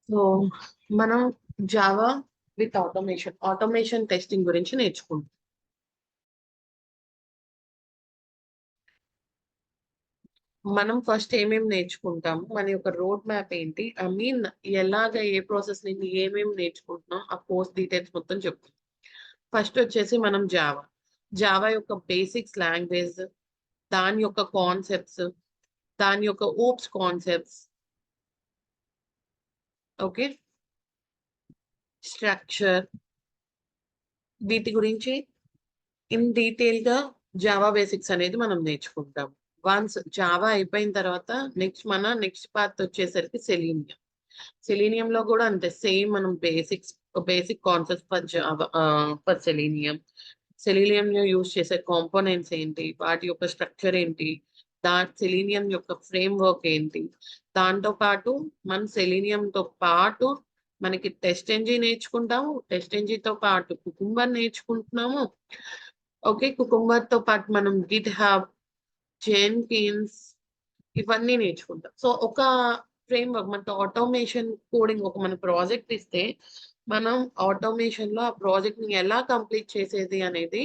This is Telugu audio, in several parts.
సో మనం జావా విత్ ఆటోమేషన్ టెస్టింగ్ గురించి నేర్చుకుంటాం. మనం ఫస్ట్ ఏమేమి నేర్చుకుంటాము, మన యొక్క రోడ్ మ్యాప్ ఏంటి, ఐ మీన్ ఎలాగ ఏ ప్రాసెస్ నుండి ఏమేమి నేర్చుకుంటున్నాం, ఆ కోర్స్ డీటెయిల్స్ మొత్తం చెప్తాం. ఫస్ట్ వచ్చేసి మనం జావా యొక్క బేసిక్స్ లాంగ్వేజ్, దాని యొక్క కాన్సెప్ట్స్, దాని యొక్క ఓప్స్ కాన్సెప్ట్స్, ఓకే, స్ట్రక్చర్, వీటి గురించి ఇన్ డీటెయిల్ గా జావా బేసిక్స్ అనేది మనం నేర్చుకుంటాం. వన్స్ జావా అయిపోయిన తర్వాత నెక్స్ట్ పార్ట్ వచ్చేసరికి సెలీనియం లో కూడా అంతే సేమ్. మనం basic concept for Java, for selenium లో యూజ్ చేసే కాంపోనెంట్స్ ఏంటి, వాటి యొక్క స్ట్రక్చర్ ఏంటి, సెలీనియం యొక్క ఫ్రేమ్ వర్క్ ఏంటి, దాంతో పాటు మన సెలీనియం తో పాటు మనకి టెస్ట్ ఎంజిన్ నేర్చుకుంటాము, టెస్ట్ ఎంజిన్ తో పాటు కుకుంబర్ నేర్చుకుంటున్నాము. ఓకే, కుకుంబర్ తో పాటు మనం గిట్ హబ్, జెన్కిన్స్, ఇవన్నీ నేర్చుకుంటాం. సో ఒక ఫ్రేమ్ వర్క్, మనకి ఆటోమేషన్ కోడింగ్, ఒక మన ప్రాజెక్ట్ ఇస్తే మనం ఆటోమేషన్ లో ఆ ప్రాజెక్ట్ ని ఎలా కంప్లీట్ చేసేది అనేది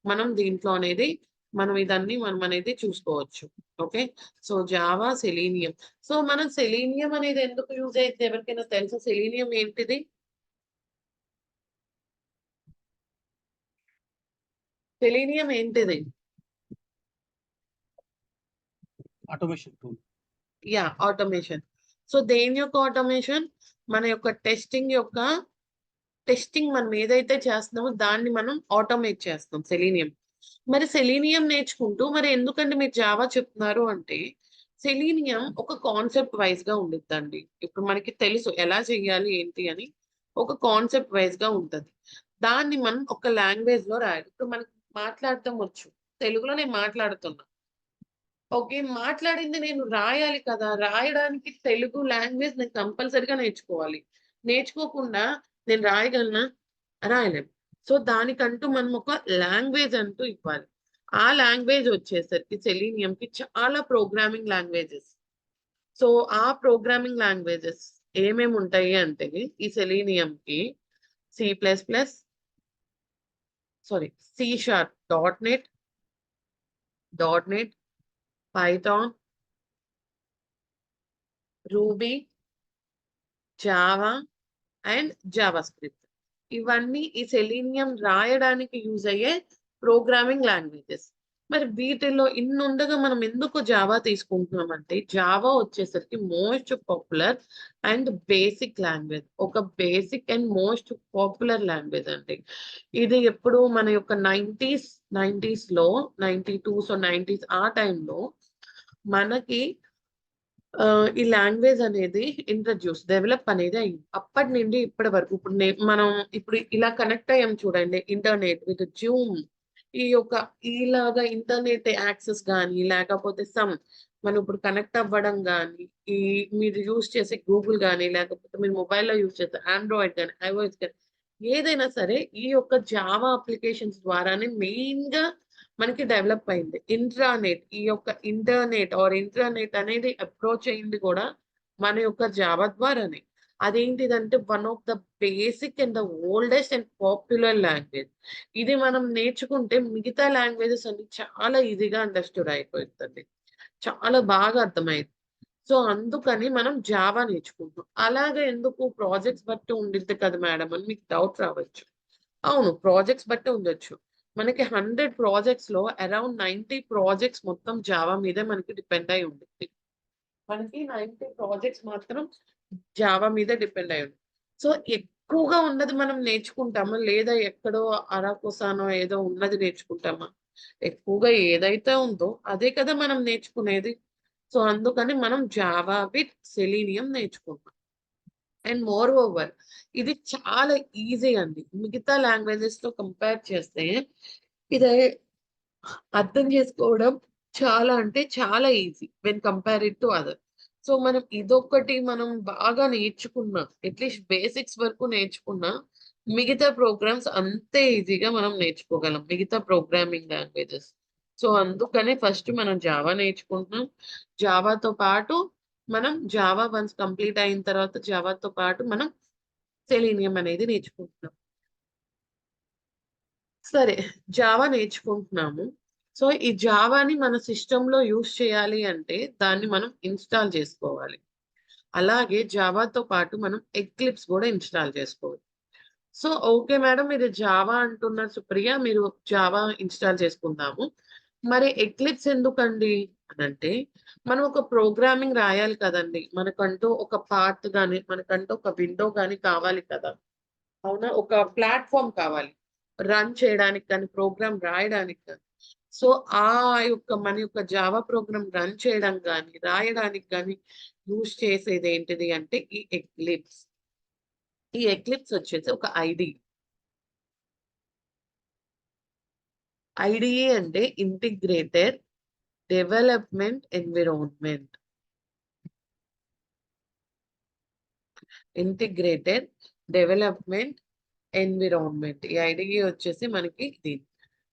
మనం దీంట్లో అనేది మనం అనేది చూసుకోవచ్చు. Okay, so Java, selenium. So మనం సెలీనియం అనేది ఎందుకు యూజ్ అయితే ఎవరికైనా తెలుసా? సెలీనియం ఏంటిది? సెలీనియం ఏంటిది? Automation tool. Yeah, automation. So దేని యొక్క ఆటోమేషన్? మన యొక్క టెస్టింగ్ మనం ఏదైతే చేస్తున్నామో దాన్ని మనం ఆటోమేట్ చేస్తాం సెలీనియం. మరి సెలీనియం నేర్చుకుంటూ మరి ఎందుకంటే మీరు జావా చెప్తున్నారు అంటే, సెలీనియం ఒక కాన్సెప్ట్ వైజ్ గా ఉండిద్దండి. ఇప్పుడు మనకి తెలుసు ఎలా చెయ్యాలి ఏంటి అని, ఒక కాన్సెప్ట్ వైజ్ గా ఉంటది. దాన్ని మనం ఒక లాంగ్వేజ్ లో రాయాలి. ఇప్పుడు మనకి మాట్లాడటం వచ్చు, తెలుగులో నేను మాట్లాడుతున్నా. ఓకే, మాట్లాడింది నేను రాయాలి కదా, రాయడానికి తెలుగు లాంగ్వేజ్ నేను కంపల్సరిగా నేర్చుకోవాలి. నేర్చుకోకుండా నేను రాయగలనా? రాయలేం. సో దానికంటూ మనం ఒక లాంగ్వేజ్ అంటూ ఇవ్వాలి. ఆ లాంగ్వేజ్ వచ్చేసరికి సెలీనియం కి చాలా ప్రోగ్రామింగ్ లాంగ్వేజెస్. సో ఆ ప్రోగ్రామింగ్ లాంగ్వేజెస్ ఏమేమి ఉంటాయి అంటే, ఈ సెలీనియం కి C++, sorry, C#, dot net, Python, ruby, Java and Java script. ఇవన్నీ ఈ సెలీనియం రాయడానికి యూజ్ అయ్యే ప్రోగ్రామింగ్ లాంగ్వేజెస్. మరి వీటిల్లో ఇన్ని ఉండగా మనం ఎందుకు జావా తీసుకుంటున్నాం అంటే, జావా వచ్చేసరికి most popular and basic language. ఒక basic and most popular language అండి. ఇది ఎప్పుడు మన యొక్క నైంటీస్ లో, 92, సో 90s ఆ టైంలో మనకి ఈ లాంగ్వేజ్ అనేది డెవలప్ అనేది అయింది. అప్పటి నుండి ఇప్పటి వరకు మనం ఇప్పుడు ఇలా కనెక్ట్ అయ్యాం చూడండి, ఇంటర్నెట్ విత్ జూమ్. ఈ యొక్క ఇలాగా ఇంటర్నెట్ యాక్సెస్ కానీ, లేకపోతే మనం ఇప్పుడు కనెక్ట్ అవ్వడం కానీ, ఈ మీరు యూజ్ చేసే గూగుల్ కానీ, లేకపోతే మీరు మొబైల్లో యూజ్ చేసే ఆండ్రాయిడ్ కానీ, ఐఓఎస్ కానీ, ఏదైనా సరే ఈ యొక్క జావా అప్లికేషన్స్ ద్వారానే మెయిన్ గా మనకి డెవలప్ అయింది. ఈ యొక్క ఇంటర్నెట్ అనేది అప్రోచ్ అయింది కూడా మన యొక్క జావా ద్వారానే. అదేంటిదంటే one of the basic and the oldest and popular language. ఇది మనం నేర్చుకుంటే మిగతా లాంగ్వేజెస్ అన్ని చాలా ఈజీగా అండర్స్టూడ్ అయిపోతుంది, చాలా బాగా అర్థమైంది. సో అందుకని మనం జావా నేర్చుకుంటాం. అలాగే ఎందుకు ప్రాజెక్ట్స్ బట్టి ఉండిద్ది కదా మేడం అని మీకు డౌట్ రావచ్చు. అవును, ప్రాజెక్ట్స్ బట్టి ఉండొచ్చు. మనకి 100 ప్రాజెక్ట్స్ లో అరౌండ్ 90 ప్రాజెక్ట్స్ మొత్తం జావా మీదే మనకి డిపెండ్ అయి ఉంటుంది. మనకి 90 ప్రాజెక్ట్స్ మాత్రం జావా మీద డిపెండ్ అయి ఉంది. సో ఎక్కువగా ఉన్నది మనం నేర్చుకుంటామా, లేదా ఎక్కడో అరాకొసానో ఏదో ఉన్నది నేర్చుకుంటామా? ఎక్కువగా ఏదైతే ఉందో అదే కదా మనం నేర్చుకునేది. సో అందుకని మనం జావా విత్ సెలీనియం నేర్చుకుంటాం. అండ్ మోర్ ఓవర్ ఇది చాలా ఈజీ అండి. మిగతా లాంగ్వేజెస్ తో కంపేర్ చేస్తే ఇది అర్థం చేసుకోవడం చాలా అంటే చాలా easy when compared to other. So మనం ఇదొక్కటి మనం బాగా నేర్చుకున్నా, అట్లీస్ట్ బేసిక్స్ వరకు నేర్చుకున్నా, మిగతా ప్రోగ్రామ్స్ అంతే ఈజీగా మనం నేర్చుకోగలం, మిగతా ప్రోగ్రామింగ్ లాంగ్వేజెస్. సో అందుకనే ఫస్ట్ మనం జావా నేర్చుకుంటున్నాం. జావాతో పాటు మనం జావా వన్స్ కంప్లీట్ అయిన తర్వాత జావాతో పాటు మనం సెలీనియం అనేది నేర్చుకుంటున్నాం. సరే, జావా నేర్చుకుంటున్నాము. సో, ఈ జావాని మన సిస్టమ్‌లో యూజ్ చేయాలి అంటే దాన్ని మనం ఇన్‌స్టాల్ చేసుకోవాలి. అలాగే జావాతో పాటు మనం ఎక్లిప్స్ గూడా ఇన్‌స్టాల్ చేసుకోవాలి. సో, ఓకే మేడం, మీరు జావా అంటున్నారు సుప్రియ. మీరు జావా ఇన్‌స్టాల్ చేసుకుందాము. మరి ఎక్లిప్స్ ఎందుకండి అనంటే, మనం ఒక ప్రోగ్రామింగ్ రాయాలి కదండీ! మనకంటూ ఒక పాత్ గాని, మనకంటూ ఒక విండో గాని కావాలి కదా! అవునా? ఒక ప్లాట్‌ఫార్మ్ కావాలి. రన్ చేయడానికి కానీ, ప్రోగ్రామ్ రాయడానికి కానీ. సో, ఆ మన యొక్క జావా ప్రోగ్రామ్ రన్ చేయడం గాని, రాయడానికి గాని యూజ్ చేసేదేంటిది అంటే ఈ ఎక్లిప్స్. ఈ ఎక్లిప్స్ వచ్చేసి ఒక ఐడీఈ. ఐడీఈ అంటే integrated development environment. Integrated development environment. ఈ ఐడీఈ వచ్చేసి మనకి ఇది.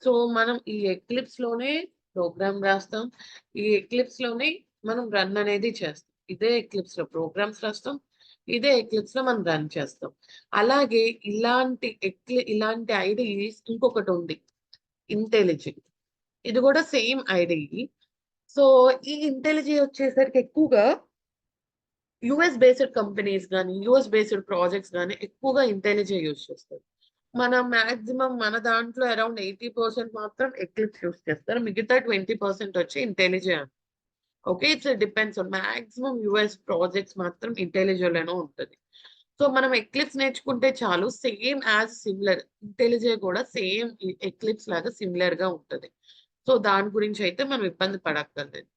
సో, మనం ఈ ఎక్లిప్స్‌లోనే ప్రోగ్రామ్ రాస్తాం. ఈ ఎక్లిప్స్‌లోనే మనం రన్ అనేది చేస్తాం. ఇదే ఎక్లిప్స్‌లో ప్రోగ్రామ్స్ రాస్తాం. ఇదే ఎక్లిప్స్‌లో మనం రన్ చేస్తాం. అలాగే ఇలాంటి ఐడీఈస్ ఇంకొకటుంది. ఇంటెలిజి. ఇది గూడా సేమ్ ఐడీఈ. సో, ఈ ఇంటెలిజి వచ్చేసరికి ఎక్కువగా యూఎస్ బేస్డ్ కంపెనీస్ గాని, యూఎస్ బేస్డ్ ప్రాజెక్ట్స్ గాని ఎక్కువగా ఇంటెలిజే యూజ్ చేస్తారు. మాక్సిమం మన దాంట్లో అరౌండ్ 80% మాత్రం ఎక్లిప్స్ యూజ్ చేస్తారు. మిగతా 20% వచ్చి ఇంటెలిజే. Okay. It's depends on maximum US projects మాత్రం ఇంటెలిజేలోనే ఉంటది. సో, మనం ఎక్లిప్స్ నేర్చుకుంటే చాలు. సేమ్ యాజ్ సిమిలర్ ఇంటెలిజే కూడా సేమ్ ఎక్లిప్స్ లాగా సిమిలర్‌గా ఉంటది. సో, దాని గురించి అయితే మనం ఇబ్బంది పడక్కర్లేదు.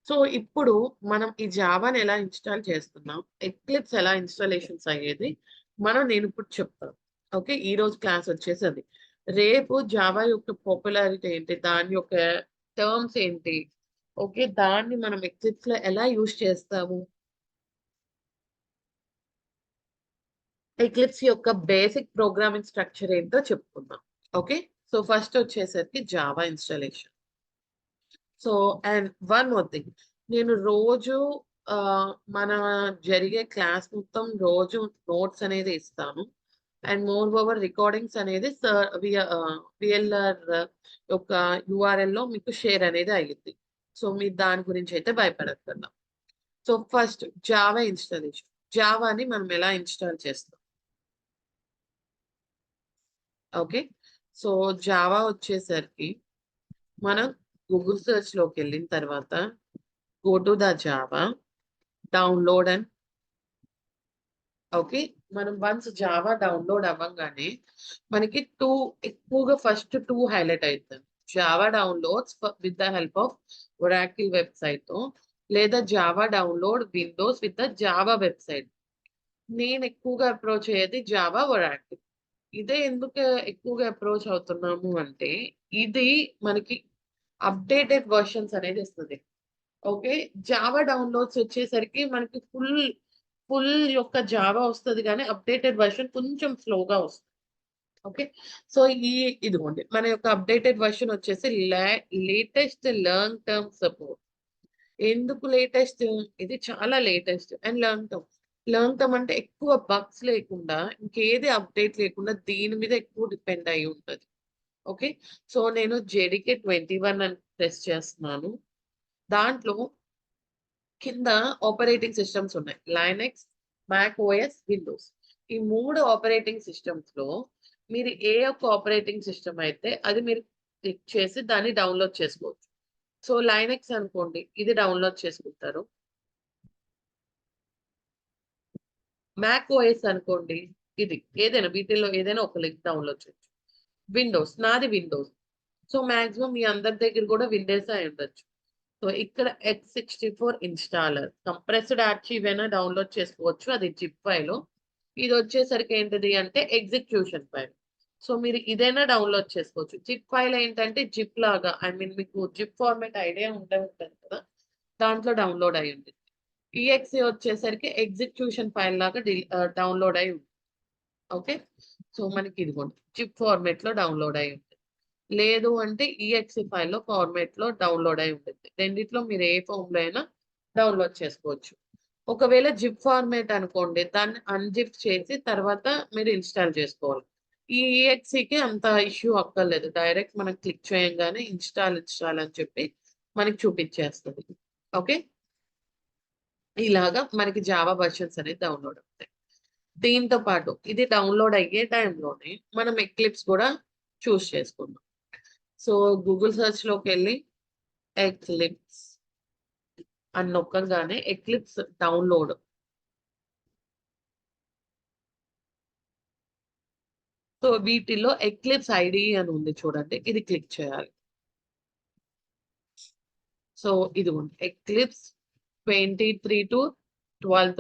సో, ఇప్పుడు మనం ఈ జావాని ఎలా ఇన్‌స్టాల్ చేస్తున్నాం? ఎక్లిప్స్ ఎలా ఇన్‌స్టాలేషన్స్ అయ్యేది నేనిప్పుడు చెప్తాను. ఓకే. ఈరోజు క్లాస్ వచ్చేసి అది. రేపు జావా యొక్క పాపులారిటీ ఏంటి? దాని యొక్క టర్మ్స్ ఏంటి? ఓకే. దాన్ని మనం ఎక్లిప్స్‌లో ఎలా యూజ్ చేస్తాము? ఎక్లిప్స్ యొక్క బేసిక్ ప్రోగ్రామింగ్ స్ట్రక్చర్ ఏంటో చెప్పుకుందాం. ఓకే. సో, ఫస్ట్ వచ్చేసరికి Java installation. So, and one more thing. నేను రోజు మన జరిగే క్లాస్ మొత్తం రోజు నోట్స్ అనేది ఇస్తాను. అండ్ మోర్ ఓవర్ రికార్డింగ్స్ అనేది వీఎల్ఆర్ యొక్క యూఆర్ఎల్‌లో మీకు షేర్ అనేది అయ్యిద్ది. సో, మీరు దాని గురించి అయితే భయపడక్కర్లా. So, first Java installation. జావాని మనం ఎలా ఇన్‌స్టాల్ చేస్తాం? ఓకే. సో, జావా వచ్చేసరికి మనం గూగుల్ సెర్చ్‌లోకెళ్ళిన తర్వాత go to the Java, download and okay. మనం వన్స్ జావా డౌన్‌లోడ్ అవ్వంగానే మనకి ఎక్కువగా ఫస్ట్ 2 హైలైట్ అయితది. Java downloads with the help of Oracle వెబ్‌సైటో లేదా Java download Windows with the Java website. నేను ఎక్కువగా అప్రోచ్ అయ్యేది జావా ఒరాకిల్. ఇదే ఎందుకు ఎక్కువగా అప్రోచ్ అవుతున్నాము అంటే, ఇది మనకి అప్‌డేటెడ్ వెర్షన్స్ అనేది ఇస్తది. ఓకే. జావా డౌన్‌లోడ్స్ వచ్చేసరికి మనకి ఫుల్ యొక్క జావా వస్తది గానీ, అప్‌డేటెడ్ వెర్షన్ కొంచెం స్లోగా వస్తది. ఓకే. సో, ఇదిగోండి. మన యొక్క అప్‌డేటెడ్ వెర్షన్ వచ్చేసి లేటెస్ట్ లెర్న్ టర్మ్ సపోర్ట్. ఎందుకు లేటెస్ట్? ఇది చాలా latest and learn term. Learn term అంటే ఎక్కువ బగ్స్ లేకుండా, ఇంకేది అప్‌డేట్ లేకుండా దీని మీద ఎక్కువ డిపెండ్ అయ్యి ఉంటది. ఓకే. సో, నేను జేడీకే 21 అని ప్రెస్ చేస్తున్నాను. దాంట్లో కింద ఆపరేటింగ్ సిస్టమ్స్ ఉన్నాయి. లైనక్స్, మాక్ ఓఎస్, విండోస్. ఈ 3 ఆపరేటింగ్ సిస్టమ్స్‌లో మీరు ఏ ఒక్క ఆపరేటింగ్ సిస్టమ్ అయితే అది మీరు క్లిక్ చేసి దాన్ని డౌన్‌లోడ్ చేసుకోవచ్చు. సో, లైనక్స్ అనుకోండి. ఇది డౌన్‌లోడ్ చేసుకుంటారు. మాక్ ఓఎస్ అనుకోండి. ఇది. ఏదైనా వీటిల్లో ఏదైనా ఒక లింక్ డౌన్‌లోడ్ చేయొచ్చు. విండోస్. నాది విండోస్. సో, మాక్సిమం మీ అందరి దగ్గర కూడా విండోసే అయ్యుండొచ్చు. సో, ఇక్కడ X64 ఇన్‌స్టాలర్. కంప్రెస్డ్ ఆర్చివ్ అయినా డౌన్‌లోడ్ చేసుకోవచ్చు. అది జిప్ ఫైలు. ఇదొచ్చేసరికి ఏంటిది అంటే ఎగ్జిక్యూషన్ ఫైల్. సో, మీరు ఇదైనా డౌన్‌లోడ్ చేసుకోవచ్చు. జిప్ ఫైల్ ఏంటంటే జిప్ లాగా మీకు జిప్ ఫార్మాట్ ఐడియా ఉండే ఉంటది కదా! దాంట్లో డౌన్‌లోడ్ అయ్యి ఉంటుంది. ఈఎక్స్ఈ వచ్చేసరికి ఎగ్జిక్యూషన్ ఫైల్ లాగా డౌన్‌లోడ్ అయ్యి ఉంటుంది. ఓకే. సో, మనకి ఇదిగోండి జిప్ ఫార్మాట్‌లో డౌన్‌లోడ్ అయ్యి ఉంటుంది. లేదు అంటే ఈఎక్స్‌ఈ ఫైల్‌లో ఫార్మాట్‌లో డౌన్‌లోడ్ అయ్యి ఉంటుంది. రెండిట్లో మీరు ఏ ఫార్మ్‌లో అయినా డౌన్లోడ్ చేసుకోవచ్చు. ఒకవేళ జిప్ ఫార్మేట్ అనుకోండి, దాన్ని అన్‌జిప్ చేసి తర్వాత మీరు ఇన్‌స్టాల్ చేసుకోవాలి. ఈ ఈఎక్స్‌ఈకి అంత ఇష్యూ అక్కర్లేదు. డైరెక్ట్ మనం క్లిక్ చేయంగానే ఇన్‌స్టాల్ అని చెప్పి మనకి చూపించేస్తది. ఓకే. ఇలాగా మనకి జావా వెర్షన్స్ అనేది డౌన్‌లోడ్ అవుతాయి. దీంతో పాటు ఇది డౌన్‌లోడ్ అయ్యే టైంలోనే మనం ఎక్లిప్స్ కూడా చూజ్ చేసుకుందాం. సో, గూగుల్ సెర్చ్‌లోకెళ్ళి ఎక్లిప్స్ అని నొక్కంగానే ఎక్లిప్స్ డౌన్‌లోడ్ సో, వీటిలో ఎక్లిప్స్ ఐడీ అని ఉంది చూడండి. ఇది క్లిక్ చేయాలి. సో, ఇదిగోండి ఎక్లిప్స్ 23-12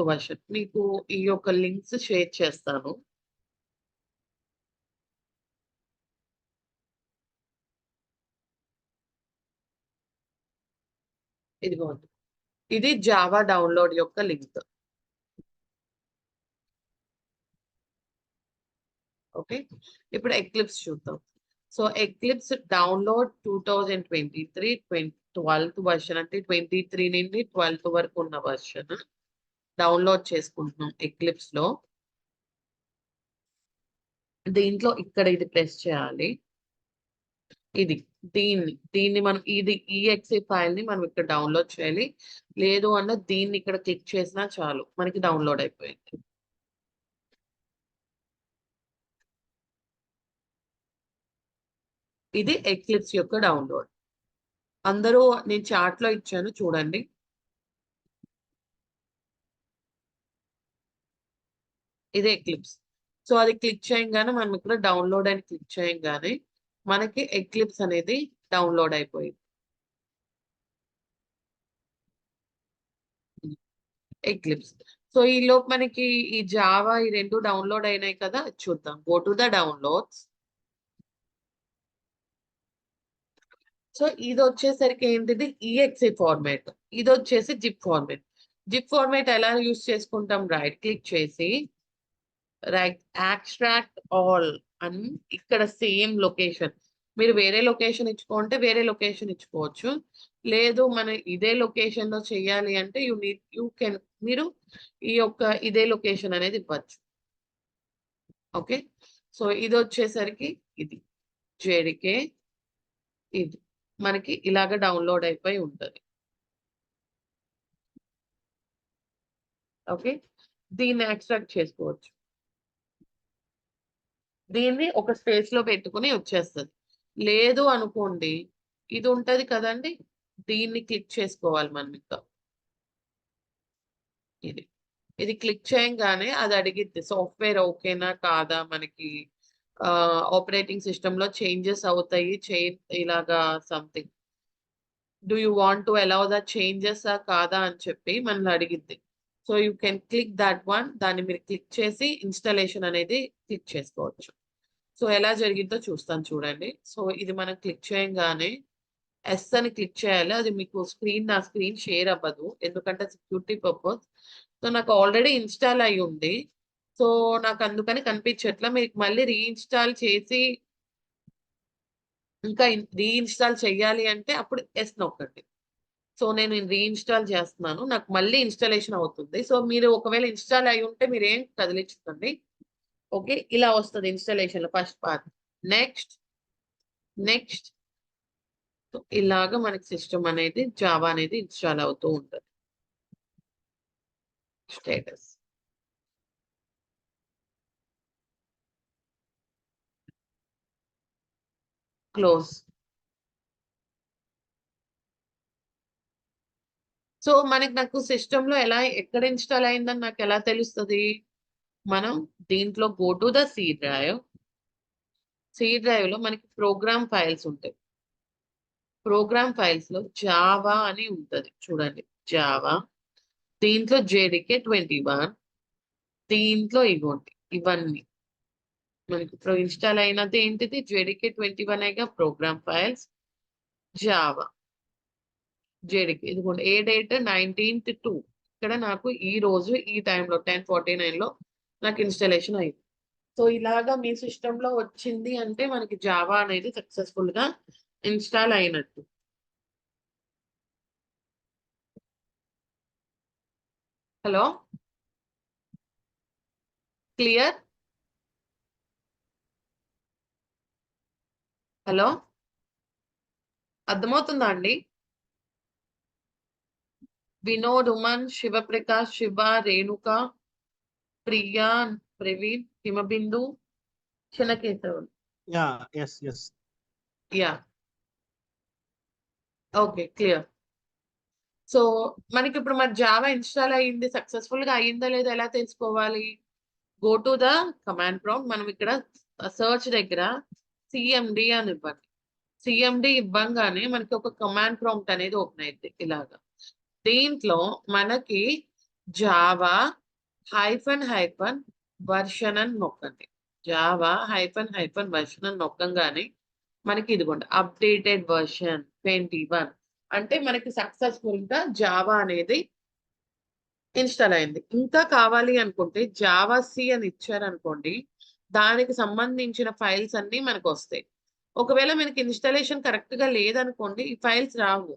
వెర్షన్. మీకు ఈ యొక్క లింక్స్ షేర్ చేస్తాను. ఇదిగోండి. ఇది జావా డౌన్‌లోడ్ యొక్క లింక్. ఓకే. ఇప్పుడు ఎక్లిప్స్ చూద్దాం. సో, ఎక్లిప్స్ డౌన్‌లోడ్ 2023 12థ్ వెర్షన్ అంటే 23 నుండి 12 వరకు ఉన్న వెర్షన్ డౌన్‌లోడ్ చేసుకుంటున్నాం ఎక్లిప్స్‌లో. దీంట్లో ఇక్కడ ఇది ప్రెస్ చేయాలి. ఇది. దీన్ని మనం ఈఎక్స్‌ఈ ఫైల్‌ని మనం ఇక్కడ డౌన్‌లోడ్ చేయాలి. లేదు అన్న దీన్ని ఇక్కడ క్లిక్ చేసినా చాలు. మనకి డౌన్‌లోడ్ అయిపోయింది. ఇది ఎక్లిప్స్ యొక్క డౌన్‌లోడ్. అందరూ నేను చార్ట్‌లో ఇచ్చాను చూడండి. ఇది ఎక్లిప్స్. సో, అది క్లిక్ చేయంగానే మనం ఇక్కడ డౌన్‌లోడ్ అని క్లిక్ చేయంగానే మనకి ఎక్లిప్స్ అనేది డౌన్‌లోడ్ అయిపోయింది. ఎక్లిప్స్. సో, ఈలోపు మనకి ఈ జావా ఈ 2 డౌన్‌లోడ్ అయినాయి కదా! చూద్దాం. Go to the downloads. So, ఇదొచ్చేసరికి ఏంటిది ఈఎక్స్‌ఈ ఫార్మాట్. ఇదొచ్చేసి జిప్ ఫార్మాట్. జిప్ ఫార్మాట్ ఎలా యూజ్ చేసుకుంటాం? రైట్ క్లిక్ చేసి యాక్స్ట్రాక్ట్ ఆల్ అని ఇక్కడ సేమ్ లొకేషన్. మీరు వేరే లొకేషన్ ఇచ్చుకుంటే వేరే లొకేషన్ ఇచ్చుకోవచ్చు. లేదు మన ఇదే లొకేషన్‌లో చేయాలి అంటే మీరు ఈ యొక్క ఇదే లొకేషన్ అనేది ఇవ్వచ్చు. ఓకే. సో, ఇదొచ్చేసరికి ఇది. జేడీకే ఇది. మనకి ఇలాగ డౌన్‌లోడ్ అయిపోయి ఉంటది. ఓకే. దీన్ని ఎక్స్ట్రాక్ట్ చేసుకోవచ్చు. దీన్ని ఒక స్పేస్‌లో పెట్టుకొని వచ్చేస్తది. లేదు అనుకోండి, ఇది ఉంటది కదండీ! దీన్ని క్లిక్ చేసుకోవాలి మనం ఇంకా. ఇది. ఇది క్లిక్ చేయంగానే అది అడిగిద్ది. సాఫ్ట్‌వేర్ ఓకేనా? కాదా? మనకి ఆపరేటింగ్ సిస్టమ్‌లో చేంజెస్ అవుతాయి. ఇలాగా something. Do you want to allow the చేంజెసా? కాదా? అని చెప్పి మనల్ని అడిగిద్ది. So, you can click that one. దాన్ని మీరు క్లిక్ చేసి ఇన్‌స్టాలేషన్ అనేది క్లిక్ చేసుకోవచ్చు. సో, ఎలా జరిగిద్దో చూస్తాను చూడండి. సో, ఇది మనం క్లిక్ చేయంగానే యెస్ అని క్లిక్ చేయాలి. అది మీకు నా స్క్రీన్ షేర్ అవ్వదు. ఎందుకంటే సెక్యూరిటీ పర్పస్. సో, నాకు ఆల్రెడీ ఇన్‌స్టాల్ అయ్యుంది. సో, నాకు అందుకని కనిపించట్లా. మీకు మళ్ళీ రీఇన్‌స్టాల్ చేసి ఇంకా రీఇన్‌స్టాల్ చేయాలి అంటే అప్పుడు యెస్ నొక్కండి. సో, నేను రీఇన్‌స్టాల్ చేస్తున్నాను. నాకు మళ్ళీ ఇన్‌స్టాలేషన్ అవుతుంది. సో, మీరు ఒకవేళ ఇన్‌స్టాల్ అయ్యుంటే మీరేం కదిలించకండి. ఓకే. ఇలా వస్తది ఇన్‌స్టాలేషన్‌లో first part. Next, next so, ఇలాగ మనకి సిస్టమ్ అనేది జావా అనేది ఇన్‌స్టాల్ అవుతూ ఉంటది. స్టేటస్. క్లోజ్. సో, నాకు సిస్టమ్‌లో ఎక్కడ ఇన్‌స్టాల్ అయిందని నాకెలా తెలుస్తది? మనం దీంట్లో go to the C drive. C డ్రైవ్‌లో మనకి ప్రోగ్రామ్ ఫైల్స్ ఉంటాయి. ప్రోగ్రామ్ ఫైల్స్‌లో జావా అని ఉంటది. చూడండి. జావా. దీంట్లో జేడీకే 21 దీంట్లో ఇగోండి. ఇవన్నీ. మనకి ఇప్పుడు ఇన్‌స్టాల్ అయినది ఏంటిది? JDK 21 programme files. Java. JDK. ఇదిగోండి. ఏ డేట్ 19/2 ఇక్కడ నాకు ఈ రోజు ఈ టైంలో 10:49లో నాకు ఇన్‌స్టాలేషన్ అయింది. సో, ఇలాగా మీ సిస్టమ్‌లో వచ్చింది అంటే మనకి జావా అనేది సక్సెస్‌ఫుల్‌గా ఇన్‌స్టాల్ అయినట్టు. Hello, clear? హలో, అర్థమవుతుందా అండి? వినోద్, ఉమన్, Shivaprakash, Shiva, Renuka, Priya, Praveen, Himabindu, Chinnakesavulu. yes. Yeah, okay, clear. So మనకి ఇప్పుడు మన జావా ఇన్స్టాల్ అయ్యింది, సక్సెస్ఫుల్ గా అయ్యిందా లేదా ఎలా తెలుసుకోవాలి? Go to the command prompt. మనం ఇక్కడ సర్చ్ దగ్గర సిఎండి అని ఇవ్వండి. సిఎండి ఇవ్వంగానే మనకి ఒక కమాండ్ ప్రాంప్ట్ అనేది ఓపెన్ అయింది ఇలాగా. దీంట్లో మనకి జావా హైఫన్ వర్షన్ అని నొక్కండి. జావా హైఫన్ వర్షన్ అని నొక్కంగానే మనకి ఇదిగోండి అప్డేటెడ్ వర్షన్ 21 అంటే మనకి సక్సెస్ఫుల్ గా జావా అనేది ఇన్స్టాల్ అయింది. ఇంకా కావాలి అనుకుంటే జావా సి అని ఇచ్చారనుకోండి, దానికి సంబంధించిన ఫైల్స్ అన్ని మనకు వస్తాయి. ఒకవేళ మనకి ఇన్స్టాలేషన్ కరెక్ట్ గా లేదనుకోండి, ఈ files Rao.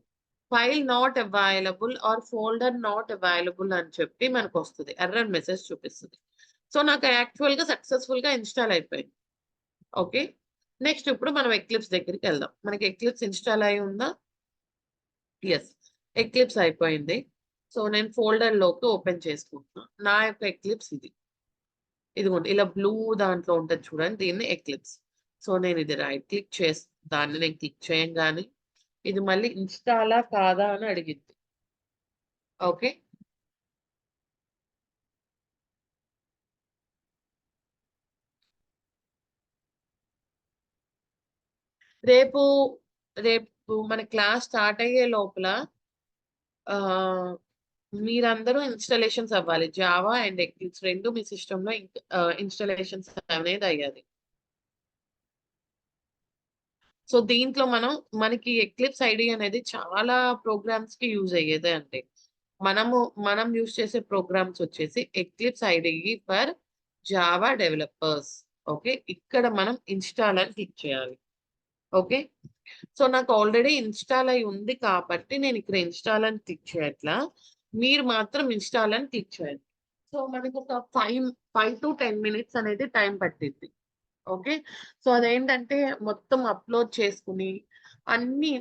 File not available are folder not available అని చెప్పి మనకు వస్తుంది, ఎర్రర్ మెసేజ్ చూపిస్తుంది. సో నాకు యాక్చువల్ గా సక్సెస్ఫుల్ గా ఇన్స్టాల్ అయిపోయింది. ఓకే, నెక్స్ట్ ఇప్పుడు మనం ఎక్లిప్స్ దగ్గరికి వెళ్దాం. మనకి ఎక్లిప్స్ ఇన్స్టాల్ అయి ఉందా? ఎస్, ఎక్లిప్స్ అయిపోయింది. సో నేను ఫోల్డర్ లోకి ఓపెన్ చేసుకుంటున్నాను. నా యొక్క ఎక్లిప్స్ ఇదిగోండి ఇలా బ్లూ దాంట్లో ఉంటుంది చూడండి, దీన్ని ఎక్లిప్స్. సో నేను ఇది రైట్ క్లిక్ చేసి దాన్ని నేను క్లిక్ చేయంగానే ఇది మళ్ళీ ఇన్స్టాలా కాదా అని అడిగింది. ఓకే, రేపు రేపు మన క్లాస్ స్టార్ట్ అయ్యే లోపల మీరందరూ ఇన్స్టాలేషన్స్ అవ్వాలి. జావా అండ్ ఎక్లిప్స్ రెండు మీ సిస్టమ్ లో ఇన్స్టాలేషన్స్ అనేది అయ్యాది. సో దీంట్లో మనకి ఎక్లిప్స్ ఐడి అనేది చాలా ప్రోగ్రామ్స్ కి యూజ్ అయ్యేదే అండి. మనం యూజ్ చేసే ప్రోగ్రామ్స్ వచ్చేసి eclipse ID for Java developers. Okay, ఇక్కడ మనం ఇన్స్టాల్ అని క్లిక్ చేయాలి. ఓకే, సో నాకు ఆల్రెడీ ఇన్స్టాల్ అయి ఉంది కాబట్టి నేను ఇక్కడ ఇన్స్టాల్ అని క్లిక్ చేయట్లా. మీరు మాత్రం ఇన్స్టాల్ అని క్లిక్ చేయాలి. సో మనకు ఒక 5 to 10 minutes అనేది టైం పట్టింది. ఓకే, సో అదేంటంటే మొత్తం అప్లోడ్ చేసుకుని అన్ని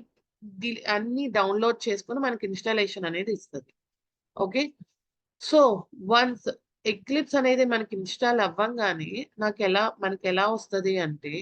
అన్ని డౌన్లోడ్ చేసుకుని మనకి ఇన్స్టాలేషన్ అనేది ఇస్తుంది. ఓకే, సో వన్స్ ఎక్లిప్స్ అనేది మనకి ఇన్స్టాల్ అవ్వంగానే మనకి ఎలా వస్తుంది అంటే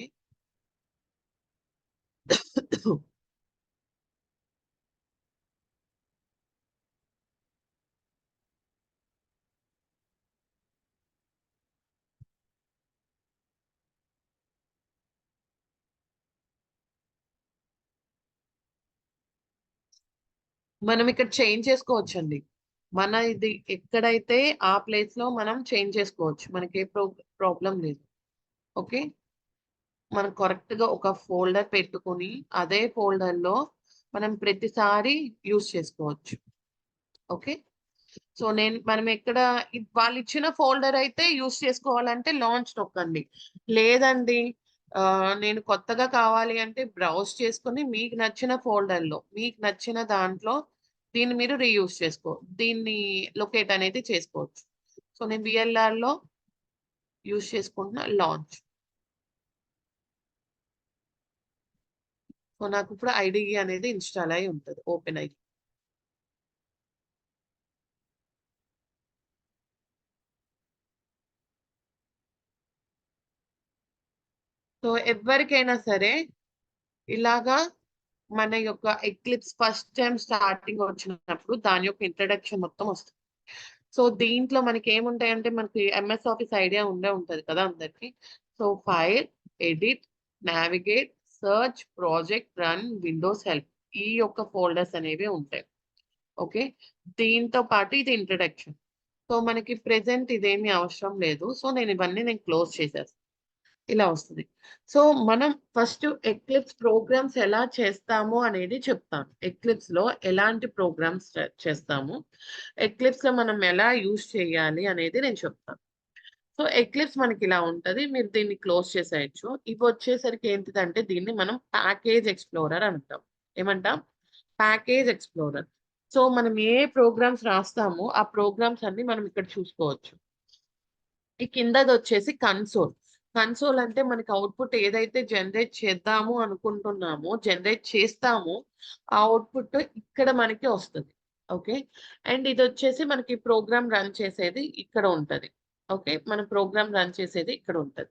మనం ఇక్కడ చేంజ్ చేసుకోవచ్చండి. ఇది ఎక్కడైతే ఆ ప్లేస్ లో మనం చేంజ్ చేసుకోవచ్చు, మనకి ఏ ప్రాబ్లం లేదు. ఓకే, మనం కరెక్ట్ గా ఒక ఫోల్డర్ పెట్టుకొని అదే ఫోల్డర్ లో మనం ప్రతిసారి యూజ్ చేసుకోవచ్చు. ఓకే, సో మనం ఎక్కడ వాళ్ళు ఇచ్చిన ఫోల్డర్ అయితే యూజ్ చేసుకోవాలంటే లాంచ్ నొక్కండి. లేదండి నేను కొత్తగా కావాలి అంటే బ్రౌజ్ చేసుకొని మీకు నచ్చిన ఫోల్డర్ లో మీకు నచ్చిన దాంట్లో దీన్ని మీరు దీన్ని లొకేట్ అనేది చేసుకోవచ్చు. సో నేను విఎల్ఆర్ లో యూజ్ చేసుకుంటున్నా లాంచ్. సో నాకు ఇప్పుడు ఐడిఈ అనేది ఇన్స్టాల్ అయి ఉంటుంది, ఓపెన్ అయ్యి. సో ఎవరికైనా సరే ఇలాగా మన యొక్క ఎక్లిప్స్ ఫస్ట్ టైం స్టార్టింగ్ వచ్చినప్పుడు దాని యొక్క ఇంట్రడక్షన్ మొత్తం వస్తుంది. సో దీంట్లో మనకి ఏముంటాయంటే మనకి ఎంఎస్ ఆఫీస్ ఐడియా ఉంటది కదా అందరికి. So file, edit, navigate, search, project, run, Windows help, ఈ యొక్క ఫోల్డర్స్ అనేవి ఉంటాయి. ఓకే, దీంతో పాటు ఇది ఇంట్రడక్షన్. సో మనకి ప్రెసెంట్ ఇదేమీ అవసరం లేదు. సో ఇవన్నీ నేను క్లోజ్ చేసేస్తాను. ఇలా వస్తుంది. సో మనం ఫస్ట్ ఎక్లిప్స్ ప్రోగ్రామ్స్ ఎలా చేస్తాము అనేది చెప్తాను. ఎక్లిప్స్ లో ఎలాంటి ప్రోగ్రామ్స్ చేస్తాము, ఎక్లిప్స్ లో మనం ఎలా యూజ్ చేయాలి అనేది నేను చెప్తాను. సో ఎక్లిప్స్ మనకి ఇలా ఉంటది, మీరు దీన్ని క్లోజ్ చేసేయచ్చు. ఇవి వచ్చేసరికి ఏంటిదంటే దీన్ని మనం ప్యాకేజ్ ఎక్స్ప్లోరర్ అంటాం. ఏమంటాం? Package explorer. సో మనం ఏ ప్రోగ్రామ్స్ రాస్తామో ఆ ప్రోగ్రామ్స్ అన్ని మనం ఇక్కడ చూసుకోవచ్చు. ఈ కిందది వచ్చేసి కన్సోల్. కన్సోల్ అంటే మనకి అవుట్పుట్ ఏదైతే జనరేట్ చేద్దాము అనుకుంటున్నామో, జనరేట్ చేస్తామో ఆ అవుట్పుట్ ఇక్కడ మనకి వస్తుంది. ఓకే. అండ్ ఇది వచ్చేసి మనకి ప్రోగ్రామ్ రన్ చేసేది ఇక్కడ ఉంటది. ఓకే. మన ప్రోగ్రామ్ రన్ చేసేది ఇక్కడ ఉంటది.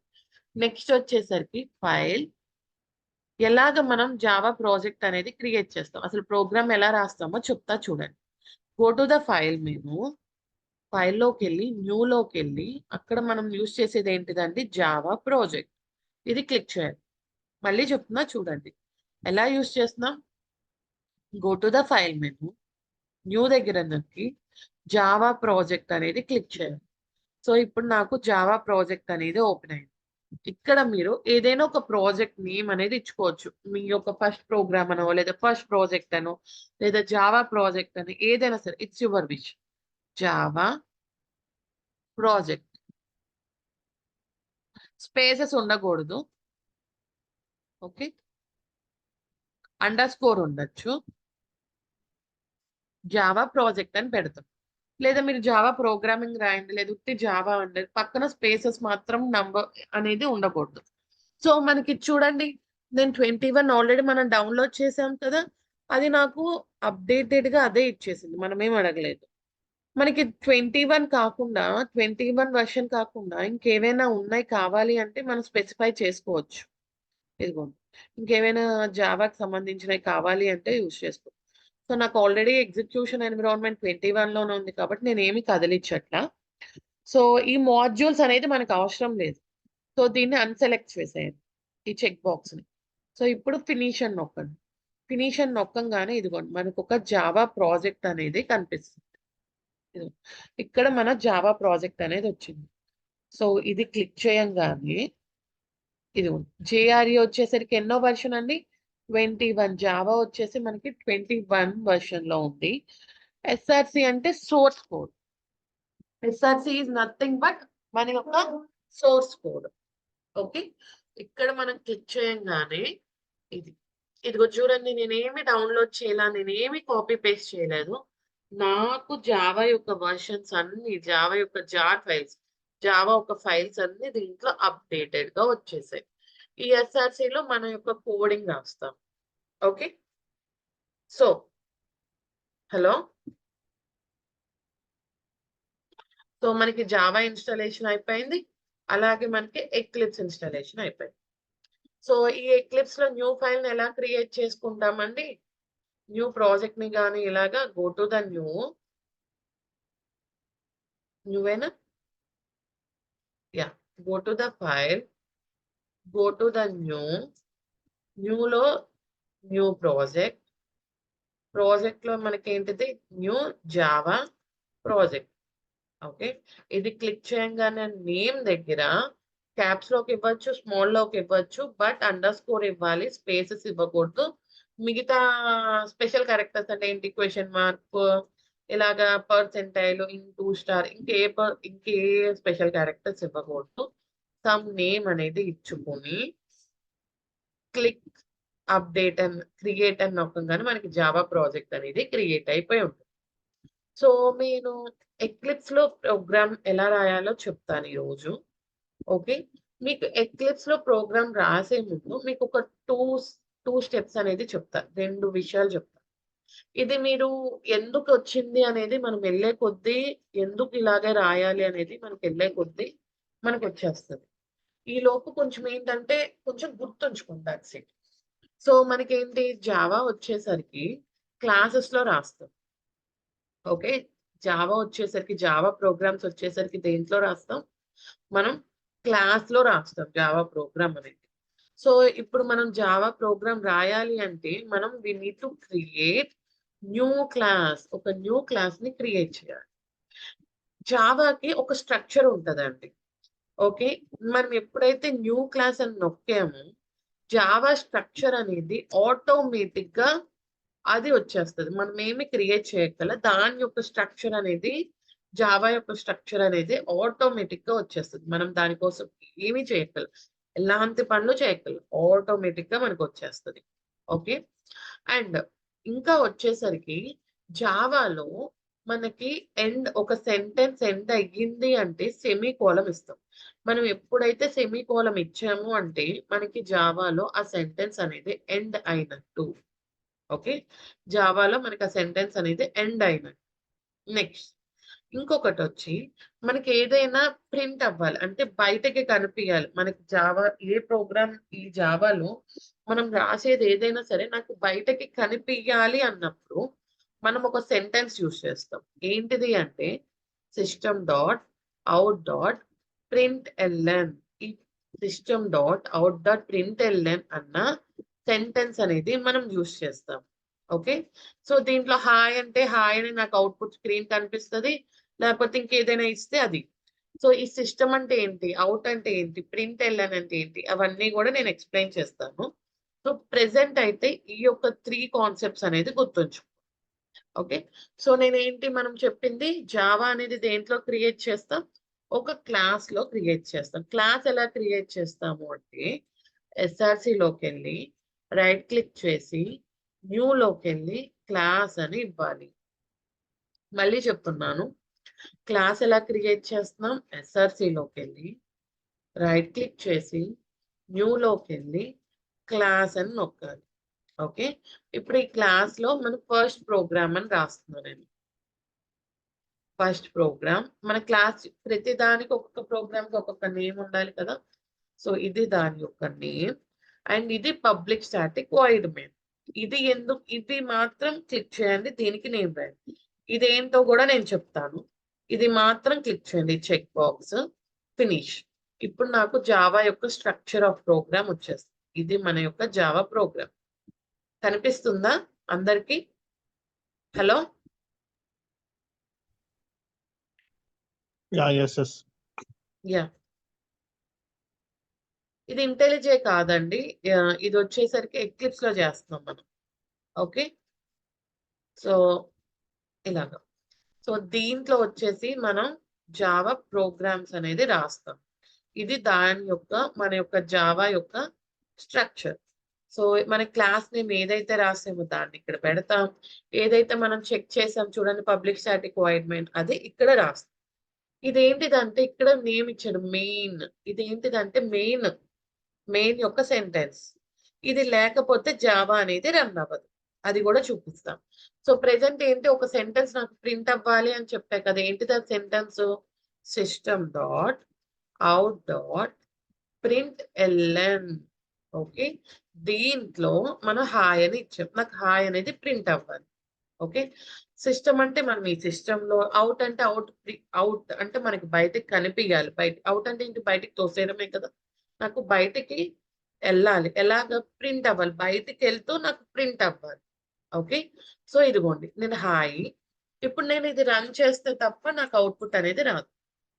నెక్స్ట్ వచ్చేసరికి ఫైల్. ఎలాగ మనం జావా ప్రాజెక్ట్ అనేది క్రియేట్ చేస్తాం, అసలు ప్రోగ్రామ్ ఎలా రాస్తామో చెప్తా చూడండి. Go to the file menu. ఫైల్‌లోకి వెళ్ళి, న్యూలోకి వెళ్ళి, అక్కడ మనం యూజ్ చేసేది ఏంటిదండి, జావా ప్రాజెక్ట్. ఇది క్లిక్ చేయాలి. మళ్ళీ చెప్తున్నా చూడండి. ఎలా యూజ్ చేస్తున్నాం? Go to the file menu, new దగ్గర నొక్కి జావా ప్రాజెక్ట్ అనేది క్లిక్ చేయాలి. సో ఇప్పుడు నాకు జావా ప్రాజెక్ట్ అనేది ఓపెన్ అయింది. ఇక్కడ మీరు ఏదైనా ఒక ప్రాజెక్ట్ నేమ్ అనేది ఇచ్చుకోవచ్చు. మీ యొక్క ఫస్ట్ ప్రోగ్రామ్ అనో, లేదా ఫస్ట్ ప్రాజెక్ట్ అనో, లేదా జావా ప్రాజెక్ట్ అని ఏదైనా సరే, it's your wish. Java project. Spaces ఉండకూడదు. ఓకే. అండర్‌స్కోర్ ఉండొచ్చు. జావా ప్రాజెక్ట్ అని పెడతాం. లేదా మీరు జావా ప్రోగ్రామింగ్ రాయండి. లేదా ఉత్తి జావా అండి. పక్కన స్పేసెస్ మాత్రం నంబర్ అనేది ఉండకూడదు. సో మనకి చూడండి, నేను 21 ఆల్రెడీ మనం డౌన్‌లోడ్ చేసాం కదా! అది నాకు అప్‌డేటెడ్‌గా అదే ఇచ్చేసింది. మనమేం అడగలేదు. మనకి 21 కాకుండా 21 వెర్షన్ కాకుండా ఇంకేవైనా ఉన్నాయి కావాలి అంటే మనం స్పెసిఫై చేసుకోవచ్చు. ఇదిగోండి. ఇంకేమైనా జావాకి సంబంధించినవి కావాలి అంటే యూజ్ చేసుకో. సో నాకు ఆల్రెడీ ఎగ్జిక్యూషన్ ఎన్విరాన్మెంట్ 21 లోనే ఉంది కాబట్టి నేనేమి కదిలిచ్చట్లా. సో ఈ మాడ్యూల్స్ అనేది మనకు అవసరం లేదు. సో దీన్ని అన్‌సెలెక్ట్ చేసేయండి, ఈ చెక్ బాక్స్‌ని. సో ఇప్పుడు ఫినిష్ అని నొక్కండి. ఫినిష్ అని నొక్కంగానే ఇదిగోండి మనకొక జావా ప్రాజెక్ట్ అనేది కనిపిస్తుంది. ఇదిగో ఇక్కడ మన జావా ప్రాజెక్ట్ అనేది వచ్చింది. సో ఇది క్లిక్ చేయంగానే ఇదిగోండి జేఆర్‌ఈ వచ్చేసరికి ఎన్నో వెర్షన్ అండి? 21. జావా వచ్చేసి మనకి 21 వెర్షన్‌లో ఉంది. ఎస్ఆర్‌సి అంటే source code. SRC is nothing but మన యొక్క సోర్స్ కోడ్. ఓకే. ఇక్కడ మనం క్లిక్ చేయంగానే ఇది. ఇదిగో చూడండి, నేనేమి డౌన్‌లోడ్ చేయలా. నేనేమి కాపీ పేస్ట్ చేయలేదు. నాకు జావా యొక్క వెర్షన్స్ అన్నీ, జావా యొక్క జార్ ఫైల్స్, జావా ఒక ఫైల్స్ అన్నీ దీంట్లో అప్‌డేటెడ్‌గా వచ్చేసాయి. ఈ ఎస్ఆర్‌సిలో మన యొక్క కోడింగ్ రాస్తాం. ఓకే. So hello. సో మనకి జావా ఇన్‌స్టాలేషన్ అయిపోయింది. అలాగే మనకి ఎక్లిప్స్ ఇన్‌స్టాలేషన్ అయిపోయింది. సో ఈ ఎక్లిప్స్‌లో న్యూ ఫైల్‌ని ఎలా క్రియేట్ చేసుకుంటామండి? న్యూ ప్రాజెక్ట్‌ని గాని ఇలాగా గో టు ద న్యూవేనా? Yeah! Go to the file, go to the న్యూలో న్యూ ప్రాజెక్ట్‌లో మనకేంటిది న్యూ జావా ప్రాజెక్ట్. ఓకే. ఇది క్లిక్ చేయంగానే నేమ్ దగ్గర క్యాప్స్‌లోకి ఇవ్వచ్చు, స్మాల్‌లోకి ఇవ్వచ్చు. బట్ అండర్‌స్కోర్ ఇవ్వాలి. స్పేసెస్ ఇవ్వకూడదు. మిగతా స్పెషల్ క్యారెక్టర్స్ అంటే ఏంటి, క్వెషన్ మార్క్, ఇలాగా పర్సెంటైల్, ఇంటూ స్టార్, ఇంకే స్పెషల్ క్యారెక్టర్స్ ఇవ్వకూడదు. సమ్ నేమ్ అనేది ఇచ్చుకొని క్లిక్ అప్డేట్ అని క్రియేట్ అని నొక్కంగానే మనకి జావా ప్రాజెక్ట్ అనేది క్రియేట్ అయిపోయి ఉంటుంది. సో నేను ఎక్లిప్స్‌లో ప్రోగ్రామ్ ఎలా రాయాలో చెప్తాను ఈరోజు. ఓకే. మీకు ఎక్లిప్స్‌లో ప్రోగ్రామ్ రాసే ముందు మీకొక 2 స్టెప్స్ అనేది చెప్తా. 2 విషయాలు చెప్తా. ఇది మీరు ఎందుకొచ్చింది అనేది మనం వెళ్ళే కొద్దీ, ఎందుకు ఇలాగే రాయాలి అనేది మనకెళ్ళే కొద్దీ మనకొచ్చేస్తది. ఈలోపు కొంచెం ఏంటంటే కొంచెం గుర్తుంచుకోండి దట్స్ ఇట్. సో మనకేంటి జావా వచ్చేసరికి క్లాసెస్‌లో రాస్తాం. ఓకే. జావా వచ్చేసరికి, జావా ప్రోగ్రామ్స్ వచ్చేసరికి దేంట్లో రాస్తాం? మనం క్లాస్‌లో రాస్తాం జావా ప్రోగ్రామ్ అనేది. సో ఇప్పుడు మనం జావా ప్రోగ్రామ్ రాయాలి అంటే మనం we need to create new class. ఒక న్యూ క్లాస్‌ని క్రియేట్ చేయాలి. జావాకి ఒక స్ట్రక్చర్ ఉంటదండి. ఓకే. మనం ఎప్పుడైతే న్యూ క్లాస్ అని నొక్కామో, జావా స్ట్రక్చర్ అనేది ఆటోమేటిక్‌గా అది వచ్చేస్తది. మనమేమి క్రియేట్ చేయక్కర్ల. దాని యొక్క స్ట్రక్చర్ అనేది, జావా యొక్క స్ట్రక్చర్ అనేది ఆటోమేటిక్‌గా వచ్చేస్తది. మనం దాని కోసం ఏమి చేయక్కర్ల. ఎలాంటి పనులు చేయక్కర్ల. ఆటోమేటిక్‌గా మనకొచ్చేస్తది. ఓకే. అండ్ ఇంకా వచ్చేసరికి జావాలో మనకి ఒక సెంటెన్స్ ఎండ్ అయ్యింది అంటే సెమీకోలం ఇస్తాం. మనం ఎప్పుడైతే సెమీకోలం ఇచ్చాము అంటే మనకి జావాలో ఆ సెంటెన్స్ అనేది ఎండ్ అయినట్టు. ఓకే. జావాలో మనకి ఆ సెంటెన్స్ అనేది ఎండ్ అయినట్టు. నెక్స్ట్ ఇంకొకటొచ్చి మనకి ఏదైనా ప్రింట్ అవ్వాలి. అంటే బయటకి కనిపియాలి. మనకి ఏ ప్రోగ్రామ్ ఈ జావాలో మనం రాసేది ఏదైనా సరే నాకు బయటకి కనిపియాలి అన్నప్పుడు మనం ఒక సెంటెన్స్ యూజ్ చేస్తాం. ఏంటిది అంటే system dot out dot println. ఈ system dot out dot println అన్న సెంటెన్స్ అనేది మనం యూజ్ చేస్తాం. ఓకే. సో దీంట్లో హాయ్ అంటే హాయ్ అని నాకు అవుట్‌పుట్ స్క్రీన్ కనిపిస్తది. లేకపోతే ఇంకేదైనా ఇస్తే అది. సో ఈ సిస్టమ్ అంటే ఏంటి? ఔట్ అంటే ఏంటి? ప్రింట్ఎల్ఎన్ అంటే ఏంటి? అవన్నీ గూడా నేను ఎక్స్‌ప్లెయిన్ చేస్తాను. సో ప్రెజెంట్ అయితే ఈ యొక్క 3 కాన్సెప్ట్స్ అనేది గుర్తుంచుకో. ఓకే. సో మనం చెప్పింది జావా అనేది దేంట్లో క్రియేట్ చేస్తాం? ఒక క్లాస్‌లో క్రియేట్ చేస్తాం. క్లాస్ ఎలా క్రియేట్ చేస్తాము అంటే ఎస్ఆర్‌సీలోకెళ్ళి రైట్ క్లిక్ చేసి న్యూలోకెళ్ళి క్లాస్ అని ఇవ్వాలి. మళ్ళీ చెప్తున్నాను. క్లాస్ ఎలా క్రియేట్ చేస్తున్నాం? ఎస్ఆర్‌సీలోకెళ్ళి రైట్ క్లిక్ చేసి న్యూలోకెళ్ళి క్లాస్ అని నొక్కాలి. ఓకే. ఇప్పుడు ఈ క్లాస్‌లో మనం ఫస్ట్ ప్రోగ్రామ్ అని రాస్తున్నాను నేను. First programme. మన క్లాస్ ప్రతి దానికి ఒక్కొక్క ప్రోగ్రామ్‌కి ఒక్కొక్క నేమ్ ఉండాలి కదా! సో ఇది దాని యొక్క నేమ్. అండ్ ఇది పబ్లిక్ స్టాటిక్ వాయిడ్ మెయిన్. ఇది మాత్రం క్లిక్ చేయండి. దీనికి నేమ్ రాయండి. ఇదేంటో గూడా నేను చెప్తాను. ఇది మాత్రం క్లిక్ చేయండి. Check box. ఫినిష్. ఇప్పుడు నాకు జావా యొక్క స్ట్రక్చర్ ఆఫ్ ప్రోగ్రామ్ వచ్చేస్తుంది. ఇది మన యొక్క జావా ప్రోగ్రామ్. కనిపిస్తుందా అందరికి? Hello? Yeah, yes, yes. Yeah! ఇది ఇంటెలిజే కాదండి. ఇదొచ్చేసరికి ఎక్లిప్స్‌లో చేస్తున్నాం మనం. ఓకే. సో ఇలాగ. సో దీంట్లో వచ్చేసి మనం జావా ప్రోగ్రామ్స్ అనేది రాస్తాం. ఇది మన యొక్క జావా యొక్క స్ట్రక్చర్. సో మన క్లాస్ నేమ్ ఏదైతే రాసామో దాన్ని ఇక్కడ పెడతాం. ఏదైతే మనం చెక్ చేసాం చూడండి పబ్లిక్ స్టాటిక్ వాయిడ్ మెయిన్ అది ఇక్కడ రాస్తాం. ఇదేంటిదంటే ఇక్కడ నేమ్ ఇచ్చాడు మెయిన్. ఇదేంటిదంటే మెయిన్ యొక్క సెంటెన్స్. ఇది లేకపోతే జావా అనేది రన్ అవ్వదు. అది గూడా చూపిస్తాం. సో ప్రెజెంట్ ఏంటి ఒక సెంటెన్స్ నాకు ప్రింట్ అవ్వాలి అని చెప్పా కదా! ఏంటిది ఆ sentence? System dot out dot println. Okay. దీంట్లో మనం హాయ్ అని ఇచ్చాం. నాకు హాయ్ అనేది ప్రింట్ అవ్వాలి. ఓకే. సిస్టమ్ అంటే మనం ఈ సిస్టమ్‌లో ఔట్ అంటే ఔట్ అంటే మనకి బయటకి కనిపియాలి. ఔట్ అంటే ఏంటి బయటికి తోసేయడమే కదా! నాకు బయటికి ఎళ్ళాలి. ఎలాగా? ప్రింట్ అవ్వాలి. బయటికెళ్తూ నాకు ప్రింట్ అవ్వాలి. ఓకే. సో ఇదిగోండి. నేను హాయ్. ఇప్పుడు నేను ఇది రన్ చేస్తే తప్ప నాకు అవుట్‌పుట్ అనేది రాదు.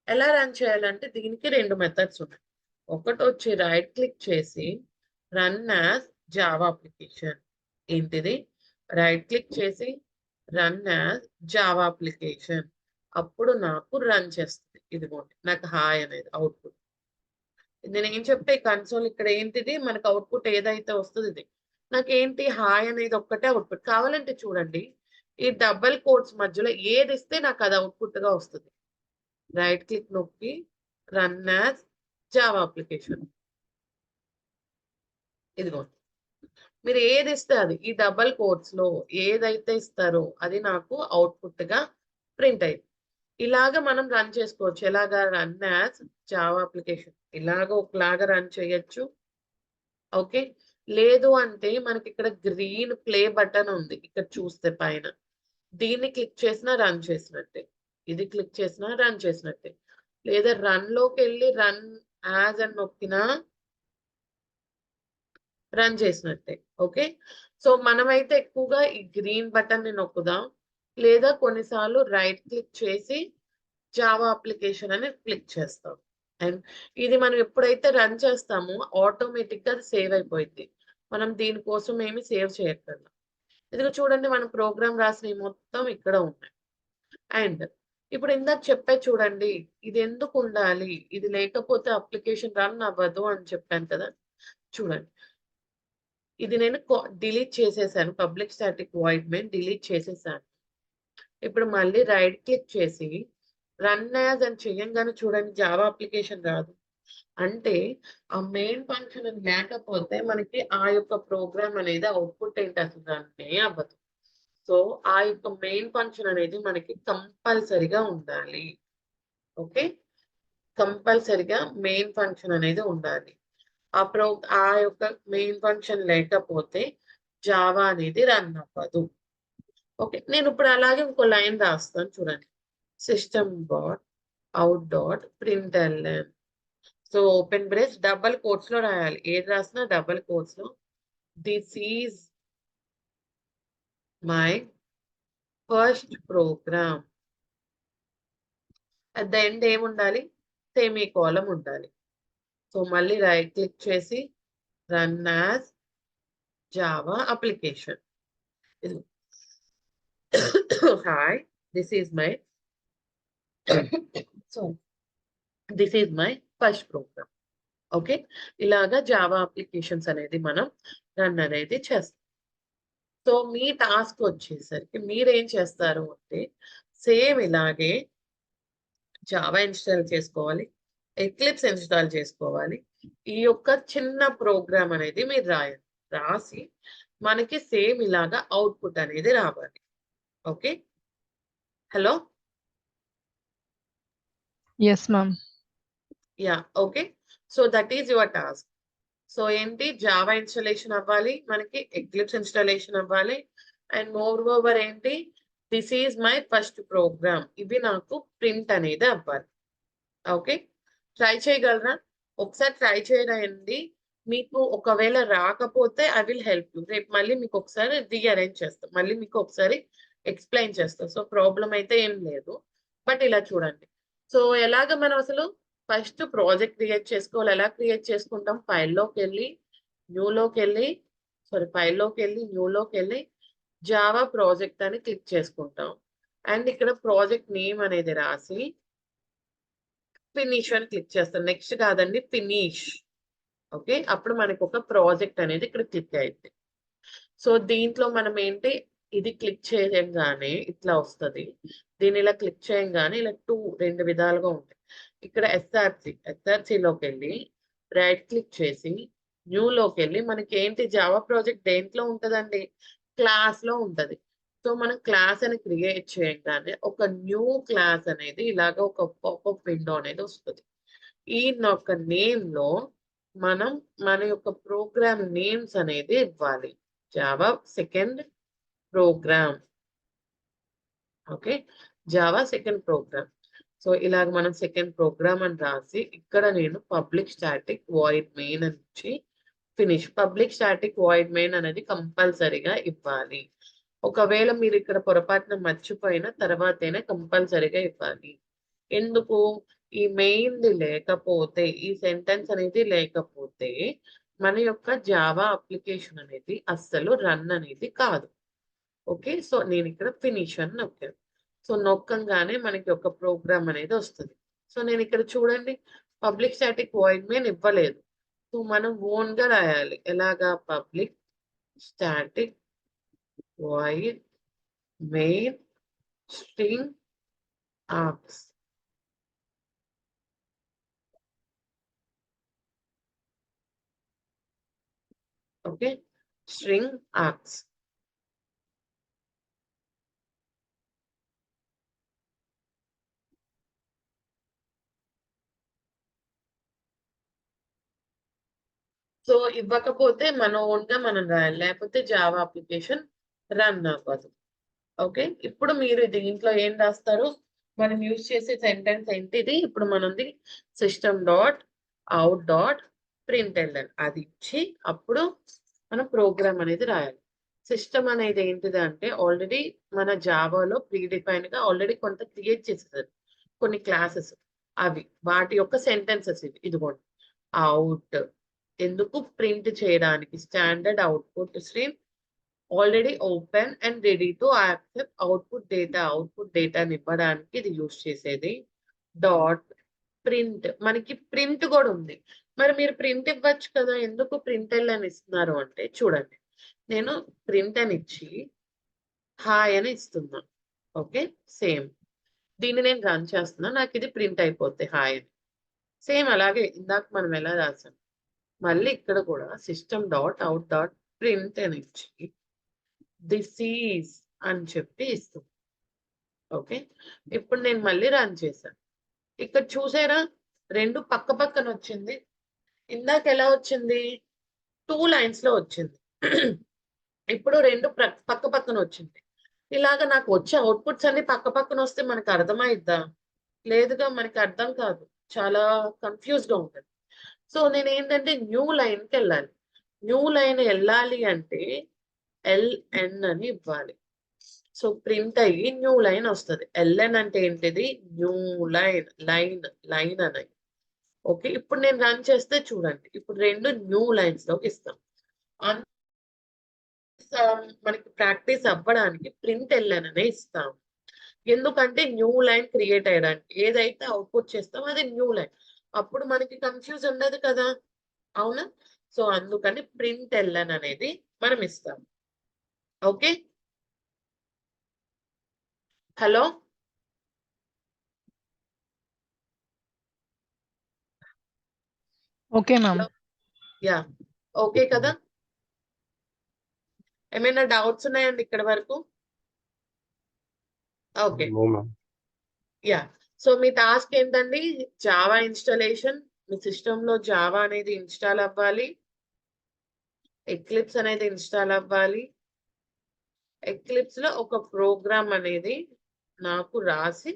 ఎలా రన్ చేయాలంటే దీనికి 2 మెథడ్స్ ఉన్నాయి. ఒకటొచ్చి రైట్ క్లిక్ చేసి రన్ యాస్ జావా అప్లికేషన్. ఏంటిది? రైట్ క్లిక్ చేసి రన్ యాస్ జావా అప్లికేషన్. అప్పుడు నాకు రన్ చేస్తది. ఇదిగోండి. నాకు హాయ్ అనేది అవుట్‌పుట్. నేనేం చెప్పా ఈ కన్సోల్ ఇక్కడ ఏంటిది? మనకు అవుట్‌పుట్ ఏదైతే వస్తదో ఇది. నాకేంటి హాయ్ అనేది ఒక్కటే అవుట్‌పుట్. కావాలంటే చూడండి. ఈ డబుల్ కోట్స్ మధ్యలో ఏదిస్తే నాకది అవుట్‌పుట్‌గా వస్తది. రైట్ క్లిక్ నొక్కి రన్ యాస్ జావా అప్లికేషన్. ఇదిగోండి. మీరు ఏదిస్తే అది. ఈ డబుల్ కోట్స్‌లో ఏదైతే ఇస్తారో అది నాకు అవుట్‌పుట్‌గా ప్రింట్ అయింది. ఇలాగ మనం రన్ చేసుకోవచ్చు. ఎలాగా? Run as Java application. ఇలాగ ఒకలాగా రన్ చేయొచ్చు. ఓకే. లేదు అంటే మనకిక్కడ గ్రీన్ ప్లే బటన్ ఉంది. ఇక్కడ చూస్తే పైన. దీన్ని క్లిక్ చేసినా రన్ చేసినట్టే. ఇది క్లిక్ చేసినా రన్ చేసినట్టే. లేదా రన్‌లోకెళ్ళి రన్ యాస్ అని నొక్కినా రన్ చేసినట్టే. ఓకే. సో మనమైతే ఎక్కువగా ఈ గ్రీన్ బటన్‌ని నొక్కుదాం. లేదా కొన్నిసార్లు రైట్ క్లిక్ చేసి జావా అప్లికేషన్ అని క్లిక్ చేస్తాం. అండ్ ఇది మనం ఎప్పుడైతే రన్ చేస్తామో ఆటోమేటిక్‌గా అది సేవ్ అయిపోయిద్ది. మనం దీనికోసం ఏమి సేవ్ చేయక్కర్లా. ఇదిగో చూడండి మనం ప్రోగ్రామ్ రాసినయి మొత్తం ఇక్కడ ఉన్నాయి. అండ్ ఇప్పుడు ఇందాక చెప్పా చూడండి. ఇది ఎందుకుండాలి? ఇది లేకపోతే అప్లికేషన్ రన్ అవ్వదు అని చెప్పాను కదా! చూడండి. ఇది నేను డిలీట్ చేసేసాను. Public static void main delete చేసేసాను. ఇప్పుడు మళ్ళీ రైట్ క్లిక్ చేసి రన్ యాజ్ అని చేయంగానే చూడండి జావా అప్లికేషన్ రాదు. అంటే ఆ మెయిన్ ఫంక్షన్ లేకపోతే మనకి ఆ యొక్క ప్రోగ్రామ్ అనేది అవుట్పుట్ ఏంటి అసలు రన్నే అవ్వదు. సో ఆ యొక్క మెయిన్ ఫంక్షన్ అనేది మనకి కంపల్సరిగా ఉండాలి. ఓకే, కంపల్సరిగా మెయిన్ ఫంక్షన్ అనేది ఉండాలి. ఆ యొక్క మెయిన్ ఫంక్షన్ లేకపోతే జావా అనేది రన్ అవ్వదు. ఓకే, నేను ఇప్పుడు అలాగే ఇంకో లైన్ రాస్తాను చూడండి. System dot out dot println. So open brace double quotes లో రాయాలి. ఏది రాసినా డబల్ కోట్స్ లో. This is my first program. At the end ఏముండాలి? సెమీకోలం ఉండాలి. సో మళ్ళీ రైట్ క్లిక్ చేసి run as Java application. Hi, this is my so this is my first program. Okay, ఇలాగా జావా అప్లికేషన్స్ అనేది మనం రన్ అనేది చేస్తాం. సో మీ టాస్క్ వచ్చేసరికి మీరేం చేస్తారు అంటే సేమ్ ఇలాగే జావా ఇన్స్టాల్ చేసుకోవాలి, ఎక్లిప్స్ ఇన్స్టాల్ చేసుకోవాలి. ఈ యొక్క చిన్న ప్రోగ్రామ్ అనేది మీరు రాసి మనకి సేమ్ ఇలాగా అవుట్పుట్ అనేది రావాలి. Okay, hello, Yes, ma'am. Yeah, okay. So that is your task. So ఏంటి, జావా ఇన్స్టాలేషన్ అవ్వాలి, మనకి ఎక్లిప్స్ ఇన్స్టాలేషన్ అవ్వాలి, అండ్ మోర్ ఓవర్ ఏంటి, this is my first program, ఇవి నాకు ప్రింట్ అనేది అవ్వాలి. ఓకే, ట్రై చేయగలరా? ఒకసారి ట్రై చేయండి. మీకు ఒకవేళ రాకపోతే ఐ విల్ హెల్ప్ యూ. రేపు మళ్ళీ మీకు ఒకసారి రీఅరేంజ్ చేస్తాం, మళ్ళీ మీకు ఒకసారి ఎక్స్ప్లెయిన్ చేస్తాం. సో ప్రాబ్లం అయితే ఏం లేదు, బట్ ఇలా చూడండి. సో ఎలాగ మనం అసలు ఫస్ట్ ప్రాజెక్ట్ క్రియేట్ చేసుకోవాలి. ఎలా క్రియేట్ చేసుకుంటాం? ఫైల్లోకి వెళ్ళి న్యూలోకి వెళ్ళి ఫైల్లోకి వెళ్ళి న్యూలోకి వెళ్ళి జావా ప్రాజెక్ట్ అని క్లిక్ చేసుకుంటాం. అండ్ ఇక్కడ ప్రాజెక్ట్ నేమ్ అనేది రాసి ఫినిష్ అని క్లిక్ చేస్తాం. నెక్స్ట్ కాదండి, ఫినిష్. ఓకే, అప్పుడు మనకు ఒక ప్రాజెక్ట్ అనేది ఇక్కడ క్లిక్ అయింది. సో దీంట్లో మనం ఏంటి, ఇది క్లిక్ చేయగానే ఇట్లా వస్తుంది. దీన్ని ఇలా క్లిక్ చేయగానే ఇలా రెండు విధాలుగా ఉంటాయి. ఇక్కడ ఎస్ఆర్సిలోకి వెళ్ళి రైట్ క్లిక్ చేసి న్యూలోకి వెళ్ళి మనకి ఏంటి జావా ప్రాజెక్ట్ దేంట్లో ఉంటుందండి, క్లాస్ లో ఉంటది. సో మనం క్లాస్ అని క్రియేట్ చేయగానే ఒక న్యూ క్లాస్ అనేది ఇలాగ ఒక పాపప్ విండో అనేది వస్తుంది. ఈ యొక్క నేమ్ లో మనం మన యొక్క ప్రోగ్రామ్ నేమ్స్ అనేది ఇవ్వాలి. Java second program. Okay, Java second program. So ఇలాగ మనం సెకండ్ ప్రోగ్రామ్ అని రాసి ఇక్కడ నేను పబ్లిక్ స్టాటిక్ వాయిడ్ మెయిన్ అని ఇచ్చి finish. Public static void main అనేది కంపల్సరీగా ఇవ్వాలి. ఒకవేళ మీరు ఇక్కడ పొరపాటున మర్చిపోయిన తర్వాతనే కంపల్సరీగా ఇవ్వాలి. ఎందుకు? ఈ మెయిన్ది లేకపోతే, ఈ సెంటెన్స్ అనేది లేకపోతే మన యొక్క జావా అప్లికేషన్ అనేది అస్సలు రన్ అనేది కాదు. ఓకే, సో నేను ఇక్కడ ఫినిష్ అని నొక్కాను. సో నొక్కంగానే మనకి ఒక ప్రోగ్రామ్ అనేది వస్తుంది. సో నేను ఇక్కడ చూడండి పబ్లిక్ స్టాటిక్ వాయిడ్ మెయిన్ ఇవ్వలేదు. సో మనం ఓన్ గా రాయాలి. ఎలాగా? Public static void main string args. Okay, string args. So ఇవ్వకపోతే మన ఓన్ గా మనం రాయాలి, లేకపోతే జావా అప్లికేషన్ రన్ అవ్వదు. ఓకే, ఇప్పుడు మీరు దీంట్లో ఏం రాస్తారు? మనం యూజ్ చేసే సెంటెన్స్ ఏంటిది? ఇప్పుడు మనది system dot out dot println అది ఇచ్చి అప్పుడు మనం ప్రోగ్రామ్ అనేది రాయాలి. సిస్టమ్ అనేది ఏంటిది అంటే ఆల్రెడీ మన జావాలో ప్రీడిఫైన్ గా ఆల్రెడీ కొంత క్రియేట్ చేసేసారు కొన్ని క్లాసెస్. అవి వాటి యొక్క సెంటెన్సెస్ ఇదిగోండి. అవుట్ ఎందుకు? ప్రింట్ చేయడానికి. Standard output stream already open and ready to accept output డేటాని ఇవ్వడానికి ఇది యూజ్ చేసేది. డాట్ ప్రింట్, మనకి ప్రింట్ కూడా ఉంది. మరి మీరు ప్రింట్ ఇవ్వచ్చు కదా, ఎందుకు ప్రింట్ఎల్ అని ఇస్తున్నారు అంటే చూడండి, నేను ప్రింట్ అని ఇచ్చి హాయ్ అని ఇస్తున్నా. ఓకే, సేమ్ దీన్ని నేను రన్ చేస్తున్నా, నాకు ఇది ప్రింట్ అయిపోద్ది హాయ్ అని. సేమ్ అలాగే ఇందాక మనం ఎలా రాసాం, మళ్ళీ ఇక్కడ కూడా system dot out dot print అని ఇచ్చి దిస్ ఈజ్ అని చెప్పి ఇస్తాం. ఓకే, ఇప్పుడు నేను మళ్ళీ రన్ చేశాను. ఇక్కడ చూసారా, రెండు పక్క పక్కన వచ్చింది. ఇందాక ఎలా వచ్చింది, 2 లైన్స్ లో వచ్చింది. ఇప్పుడు రెండు పక్క పక్కన వచ్చింది. ఇలాగ నాకు వచ్చే అవుట్పుట్స్ అన్ని పక్క పక్కన వస్తే మనకు అర్థమైద్దా? లేదుగా, మనకి అర్థం కాదు, చాలా కన్ఫ్యూజ్ గా ఉంటుంది. సో నేను ఏంటంటే న్యూ లైన్ కి వెళ్ళాలి. న్యూ లైన్ వెళ్ళాలి అంటే LN అని ఇవ్వాలి. సో ప్రింట్ అయ్యి న్యూ లైన్ వస్తుంది. LN అంటే ఏంటిది, న్యూ లైన్, లైన్ అని. ఓకే, ఇప్పుడు నేను రన్ చేస్తే చూడండి, ఇప్పుడు రెండు న్యూ లైన్స్ లోకి ఇస్తాం. మనకి ప్రాక్టీస్ అవ్వడానికి ప్రింట్ LN అనే ఇస్తాం. ఎందుకంటే న్యూ లైన్ క్రియేట్ అయ్యడానికి, ఏదైతే అవుట్పుట్ చేస్తామో అది న్యూ లైన్, అప్పుడు మనకి కన్ఫ్యూజ్ ఉండదు కదా, అవునా? సో అందుకని ప్రింట్ LN అనేది మనం ఇస్తాం. Okay, hello, okay ma'am. Hello, yeah, okay కదా? ఏమైనా డౌట్స్ ఉన్నాయండి ఇక్కడ వరకు? Okay, yeah. సో మీ టాస్క్ ఏంటండి, జావా ఇన్స్టాలేషన్. మీ సిస్టమ్ లో జావా అనేది ఇన్స్టాల్ అవ్వాలి, ఎక్లిప్స్ అనేది ఇన్స్టాల్ అవ్వాలి. ఎక్లిప్స్ లో ఒక ప్రోగ్రామ్ అనేది నాకు రాసి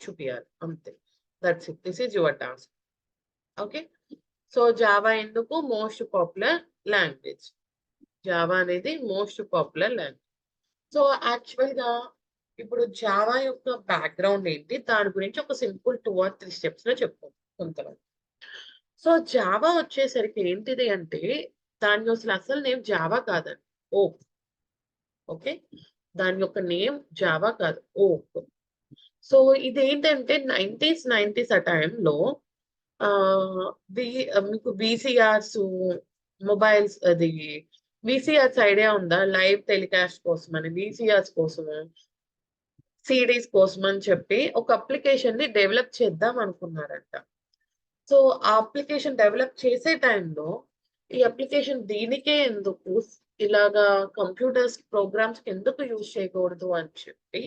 చూపించాలి, అంతే. That's it, this is your task. Okay, so Java ఎందుకు మోస్ట్ పాపులర్ లాంగ్వేజ్, జావా అనేది most popular language. So actual గా ఇప్పుడు జావా యొక్క బ్యాక్గ్రౌండ్ ఏంటి, దాని గురించి ఒక సింపుల్ 2 or 3 స్టెప్స్ లో చెప్పుకుంటాం కొంతమంది. సో జావా వచ్చేసరికి ఏంటిది అంటే, దాని అసలు నేమ్ జావా కాదండి, ఓక్. ఓకే, దాని యొక్క నేమ్ జావా కాదు, ఓక్. సో ఇదేంటంటే 90s ఆ టైంలో మీకు VCRs, మొబైల్స్, అది VCRs ఐడియా ఉందా, లైవ్ టెలికాస్ట్ కోసం అని, VCRs కోసము, సిడీస్ కోసం అని చెప్పి ఒక అప్లికేషన్ ని డెవలప్ చేద్దాం అనుకున్నారంట. సో ఆ అప్లికేషన్ డెవలప్ చేసే టైంలో ఈ అప్లికేషన్ దీనికే ఎందుకు, ఇలాగా కంప్యూటర్స్ ప్రోగ్రామ్స్ ఎందుకు యూజ్ చేయకూడదు అని చెప్పి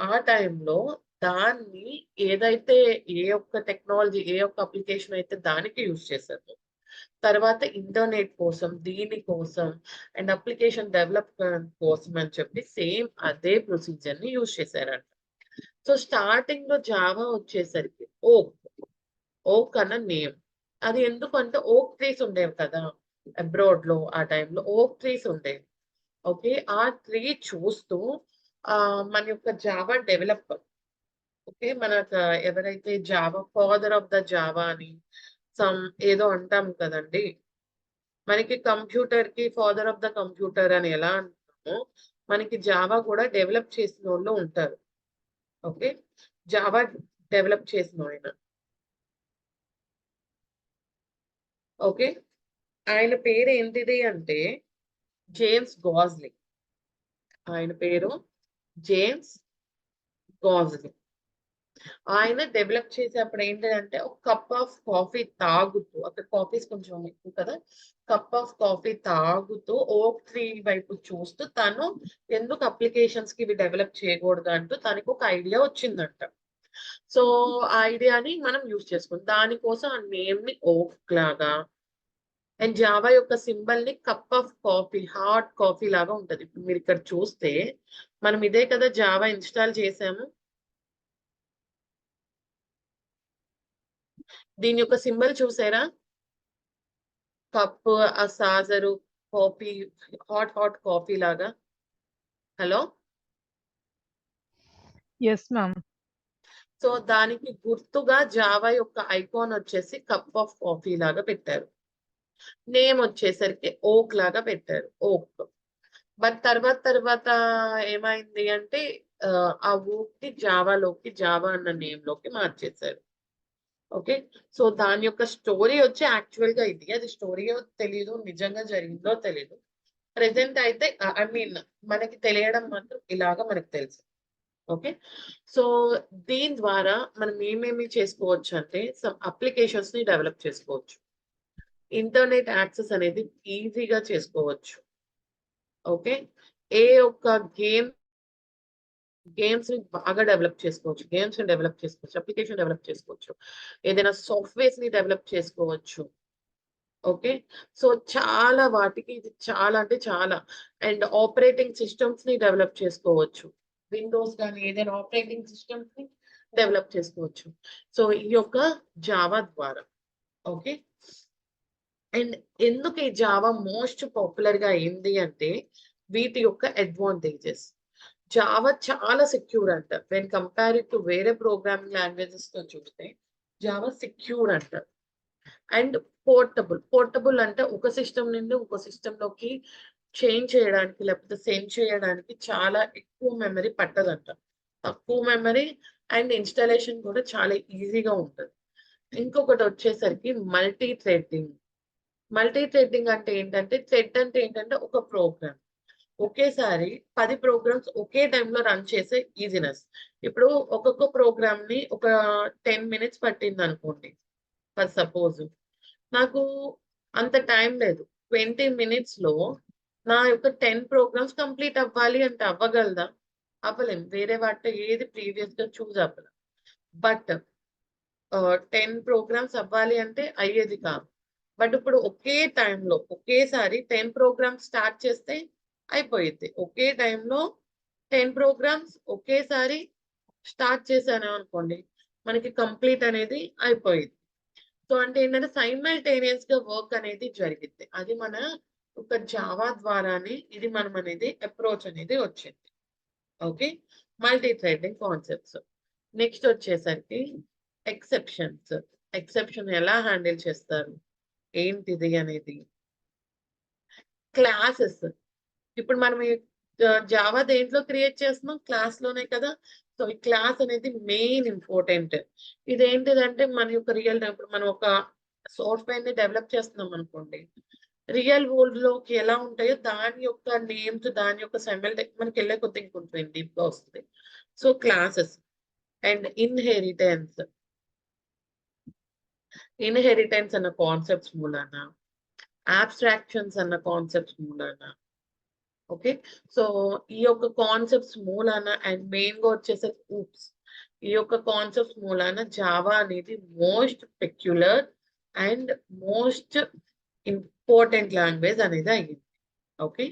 ఆ టైంలో దాన్ని ఏదైతే ఏ ఒక్క టెక్నాలజీ, ఏ ఒక్క అప్లికేషన్ అయితే దానికి యూజ్ చేశారు, తర్వాత ఇంటర్నెట్ కోసం, దీని కోసం అండ్ అప్లికేషన్ డెవలప్మెంట్ కోసం అని చెప్పి సేమ్ అదే ప్రొసీజర్ ని యూజ్ చేశారంట. సో స్టార్టింగ్ లో జావా వచ్చేసరికి ఓక్ అన్న నేమ్. అది ఎందుకంటే ఓక్ ట్రీస్ ఉండేవి కదా అబ్రాడ్ లో, ఆ టైంలో ఓక్ ట్రీస్ ఉండేవి. ఓకే, ఆ ట్రీ చూస్తూ మన యొక్క జావా డెవలపర్, ఓకే, మనకు ఎవరైతే Java father of the Java అని సమ్ ఏదో అంటాం కదండి, మనకి కంప్యూటర్ కి ఫాదర్ ఆఫ్ ద కంప్యూటర్ అని ఎలా అంటామో, మనకి జావా కూడా డెవలప్ చేసిన వాళ్ళు ఉంటారు. ఓకే, జావా డెవలప్ చేసిన ఆయన, ఓకే, ఆయన పేరు ఏంటిది అంటే జేమ్స్ గాజ్లీ. ఆయన పేరు జేమ్స్ గాజ్లీ. ఆయన డెవలప్ చేసేప్పుడు ఏంటంటే ఒక కప్ ఆఫ్ కాఫీ తాగుతూ, అక్కడ కాఫీస్ కొంచెం ఎక్కువ కదా, కప్ ఆఫ్ కాఫీ తాగుతూ ఓక్ ట్రీ వైపు చూస్తూ తను ఎందుకు అప్లికేషన్స్ కి ఇవి డెవలప్ చేయకూడదు అంటూ తనకు ఒక ఐడియా వచ్చిందంట. సో ఆ ఐడియాని మనం యూజ్ చేసుకుంటాం, దానికోసం ఆ నేమ్ ని ఓక్ లాగా, అండ్ జావా యొక్క సింబల్ ని cup of coffee, hot coffee లాగా ఉంటది. ఇప్పుడు మీరు ఇక్కడ చూస్తే మనం ఇదే కదా జావా ఇన్స్టాల్ చేసాము, దీని యొక్క సింబల్ చూసారా, కప్, ఆ సాజరు, కాఫీ, హాట్ కాఫీ లాగా. Hello, yes ma'am. సో దానికి గుర్తుగా జావా యొక్క ఐకాన్ వచ్చేసి కప్ ఆఫ్ కాఫీ లాగా పెట్టారు, నేమ్ వచ్చేసరికి ఓక్ లాగా పెట్టారు, ఓక్. బట్ తర్వాత ఏమైంది అంటే ఆ ఓక్ ని జావాలోకి, జావా అన్న నేమ్ లోకి మార్చేశారు. ఓకే, సో దాని యొక్క స్టోరీ వచ్చి యాక్చువల్ గా ఇది, అది స్టోరీయో తెలీదు, నిజంగా జరిగిందో తెలీదు. ప్రెసెంట్ అయితే ఐ మీన్ మనకి తెలియడం మాత్రం ఇలాగా మనకు తెలుసు. ఓకే. సో దీని ద్వారా మనం ఏమేమి చేసుకోవచ్చు అంటే సమ్ అప్లికేషన్స్ ని డెవలప్ చేసుకోవచ్చు. ఇంటర్నెట్ యాక్సెస్ అనేది ఈజీగా చేసుకోవచ్చు. ఓకే. ఏ ఒక్క గేమ్స్‌ని బాగా డెవలప్ చేసుకోవచ్చు. గేమ్స్‌ని డెవలప్ చేసుకోవచ్చు. అప్లికేషన్ డెవలప్ చేసుకోవచ్చు. ఏదైనా సాఫ్ట్‌వేర్స్‌ని డెవలప్ చేసుకోవచ్చు. ఓకే. సో చాలా వాటికి ఇది చాలా అంటే చాలా. అండ్ ఆపరేటింగ్ సిస్టమ్స్‌ని డెవలప్ చేసుకోవచ్చు. విండోస్ గాని ఏదైనా ఆపరేటింగ్ సిస్టమ్స్‌ని డెవలప్ చేసుకోవచ్చు. సో ఈ యొక్క జావా ద్వారా. ఓకే. అండ్ ఎందుకు ఈ జావా మోస్ట్ పాపులర్‌గా అయింది అంటే వీటి యొక్క అడ్వాంటేజెస్. జావా చాలా సెక్యూర్ అంట. వెన్ కంపేర్డ్ టు వేరే ప్రోగ్రామింగ్ లాంగ్వేజెస్‌తో చూస్తే జావా సెక్యూర్ అంట. And portable. పోర్టబుల్ అంటే ఒక సిస్టమ్ నుండి ఇంకో సిస్టమ్‌లోకి చేంజ్ చేయడానికి లేకపోతే సెండ్ చేయడానికి చాలా ఎక్కువ మెమరీ పట్టదంట. తక్కువ మెమరీ అండ్ ఇన్‌స్టాలేషన్ కూడా చాలా ఈజీగా ఉంటది. ఇంకొకటొచ్చేసరికి మల్టీ థ్రెడింగ్. మల్టీ థ్రెడింగ్ అంటే ఏంటంటే, థ్రెడ్ అంటే ఏంటంటే ఒక ప్రోగ్రామ్. ఒకేసారి 10 ప్రోగ్రామ్స్ ఒకే టైమ్‌లో రన్ చేసే ఈజీనెస్. ఇప్పుడు ఒక్కొక్క ప్రోగ్రామ్‌ని ఒక 10 మినిట్స్ పట్టిందనుకోండి ఫర్ సపోజ్. నాకు అంత టైం లేదు. 20 మినిట్స్‌లో నా యొక్క 10 ప్రోగ్రామ్స్ కంప్లీట్ అవ్వాలి అంటే అవ్వగలదా? అవ్వలేం. వేరే వాటిలో ఏది ప్రీవియస్‌గా చూజ్ అవ్వదు. బట్ 10 ప్రోగ్రామ్స్ అవ్వాలి అంటే అయ్యేది కాదు. బట్ ఇప్పుడు ఒకే టైమ్‌లో ఒకేసారి 10 ప్రోగ్రామ్స్ స్టార్ట్ చేస్తే అయిపోయిద్ది. ఒకే టైమ్‌లో 10 ప్రోగ్రామ్స్ ఒకేసారి స్టార్ట్ చేశాను అనుకోండి. మనకి కంప్లీట్ అనేది అయిపోయిద్ది. సో, అంటే ఏంటంటే సైమల్టేనియస్‌గా వర్క్ అనేది జరిగిద్ది. అది మన ఒక జావా ద్వారానే ఇది మనం అనేది అప్రోచ్ అనేది వచ్చింది. Okay. Multi threading concepts. Next వచ్చేసరికి ఎక్సెప్షన్స్. ఎక్సెప్షన్ ఎలా హ్యాండిల్ చేస్తారు? ఏంటిది అనేది? క్లాసెస్. ఇప్పుడు మనం ఈ జావా దేంట్లో క్రియేట్ చేస్తున్నాం? క్లాస్‌లోనే కదా! సో, ఈ క్లాస్ అనేది మెయిన్ ఇంపార్టెంట్. ఇదేంటిదంటే మన యొక్క రియల్ టైమ్ ఇప్పుడు మనం ఒక సాఫ్ట్‌వేర్‌ని డెవలప్ చేస్తున్నాం అనుకోండి. రియల్ వరల్డ్‌లోకి ఎలా ఉంటాయో దాని యొక్క నేమ్స్, దాని యొక్క మనకెళ్ళే కొద్దీ ఇంకొంచెం డీప్‌గా వస్తది. So, classes and inheritance. Inheritance అన్న కాన్సెప్ట్స్ మూలాన, అబ్స్ట్రాక్షన్స్ అన్న కాన్సెప్ట్స్ మూలాన ఓకే. సో, ఈ యొక్క కాన్సెప్ట్స్ మూలాన అండ్ మెయిన్‌గా వచ్చేసరికి ఊప్స్. ఈ యొక్క కాన్సెప్ట్స్ మూలాన జావా అనేది most peculiar and most important language అనేది అయ్యింది. ఓకే.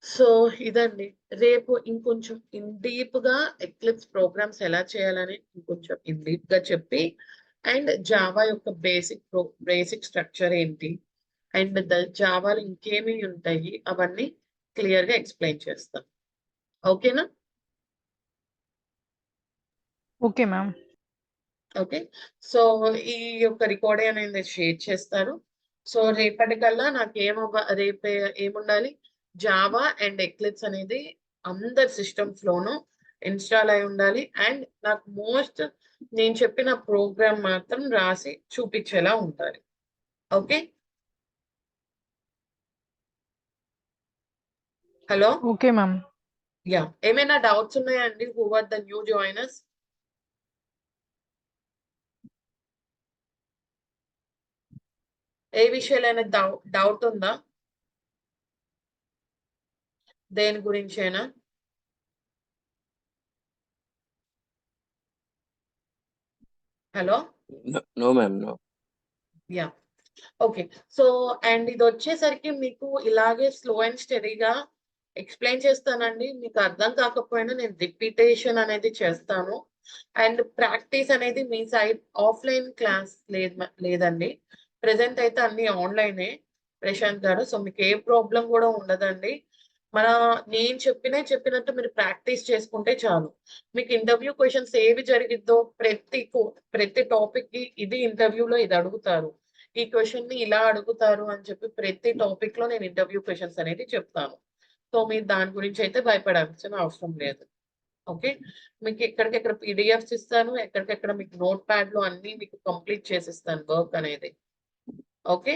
సో, ఇదండి. రేపు ఇంకొంచెం డీప్‌గా ఎక్లిప్స్ ప్రోగ్రామ్స్ ఎలా చేయాలని ఇంకొంచెం డీప్‌గా చెప్పి అండ్ జావా యొక్క బేసిక్ స్ట్రక్చర్ ఏంటి? అండ్ జావాలో ఇంకేమి ఉంటాయి? అవన్నీ క్లియర్‌గా ఎక్స్‌ప్లెయిన్ చేస్తాం. ఓకేనా? Okay ma'am. ఓకే. సో, ఈ యొక్క రికార్డింగ్ అనేది షేర్ చేస్తాను. సో, రేపటికల్లా రేపే ఏముండాలి? జావా అండ్ ఎక్లిప్స్ అనేది అందరి సిస్టమ్స్‌లోనూ ఇన్‌స్టాల్ అయి ఉండాలి. అండ్ నాకు నేను చెప్పిన ప్రోగ్రామ్ మాత్రం రాసి చూపించేలా ఉండాలి. Okay. Hello! Okay ma'am. Yeah! ఏమైనా డౌట్స్ ఉన్నాయా అండి? Who are the new joiners? ఏ విషయాలైనా డౌట్ ఉందా? దేని గురించైనా? Hello! No, ma'am, no. Yeah! Okay. So, and ఇదొచ్చేసరికి మీకు ఇలాగే స్లో అండ్ స్టడీగా ఎక్స్‌ప్లెయిన్ చేస్తానండి. మీకు అర్థం కాకపోయినా నేను రిపిటేషన్ అనేది చేస్తాను. అండ్ ప్రాక్టీస్ అనేది మీ సైడ్ ఆఫ్‌లైన్ క్లాస్ లేదండి. ప్రెజెంట్ అయితే అన్నీ ఆన్‌లైనే ప్రశాంత్ గారు. సో, మీకు ఏ ప్రాబ్లమ్ గూడా ఉండదండి. మన నేను చెప్పినట్టు మీరు ప్రాక్టీస్ చేసుకుంటే చాలు. మీకు ఇంటర్వ్యూ క్వెషన్స్ ఏవి జరిగిద్దో ప్రతి టాపిక్‌కి ఇది ఇంటర్వ్యూలో ఇది అడుగుతారు. ఈ క్వెషన్‌ని ఇలా అడుగుతారు అని చెప్పి ప్రతి టాపిక్‌లో నేను ఇంటర్వ్యూ క్వెషన్స్ అనేది చెప్తాను. సో, మీరు దాని గురించి అయితే భయపడాల్సిన అవసరం లేదు. ఓకే. మీకు ఎక్కడికెక్కడ పీడీఎఫ్స్ ఇస్తాను. ఎక్కడికెక్కడ మీకు నోట్ ప్యాడ్‌లో అన్నీ మీకు కంప్లీట్ చేసిస్తాను వర్క్ అనేది. ఓకే.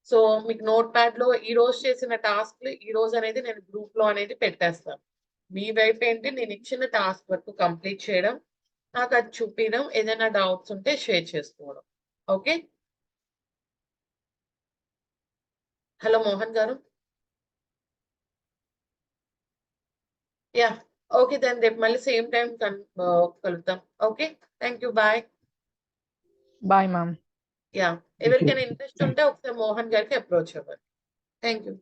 సో మీకు నోట్ ప్యాడ్ లో ఈ రోజు చేసిన టాస్క్లు ఈ రోజు అనేది నేను గ్రూప్ లో అనేది పెట్టేస్తాను. మీ వైపు ఏంటి, నేను ఇచ్చిన టాస్క్ వరకు కంప్లీట్ చేయడం, నాకు అది చూపించడం, ఏదైనా డౌట్స్ ఉంటే షేర్ చేసుకోవడం. ఓకే, హలో మోహన్ గారు. యా, ఓకే దెన్ రేపు మళ్ళీ సేమ్ టైం కలుద్దాం. Okay, thank you, bye. Bye, ma'am. Yeah, ఎవరికైనా ఇంట్రెస్ట్ ఉంటే ఒకసారి మోహన్ గారికి అప్రోచ్ అవ్వండి. Thank you.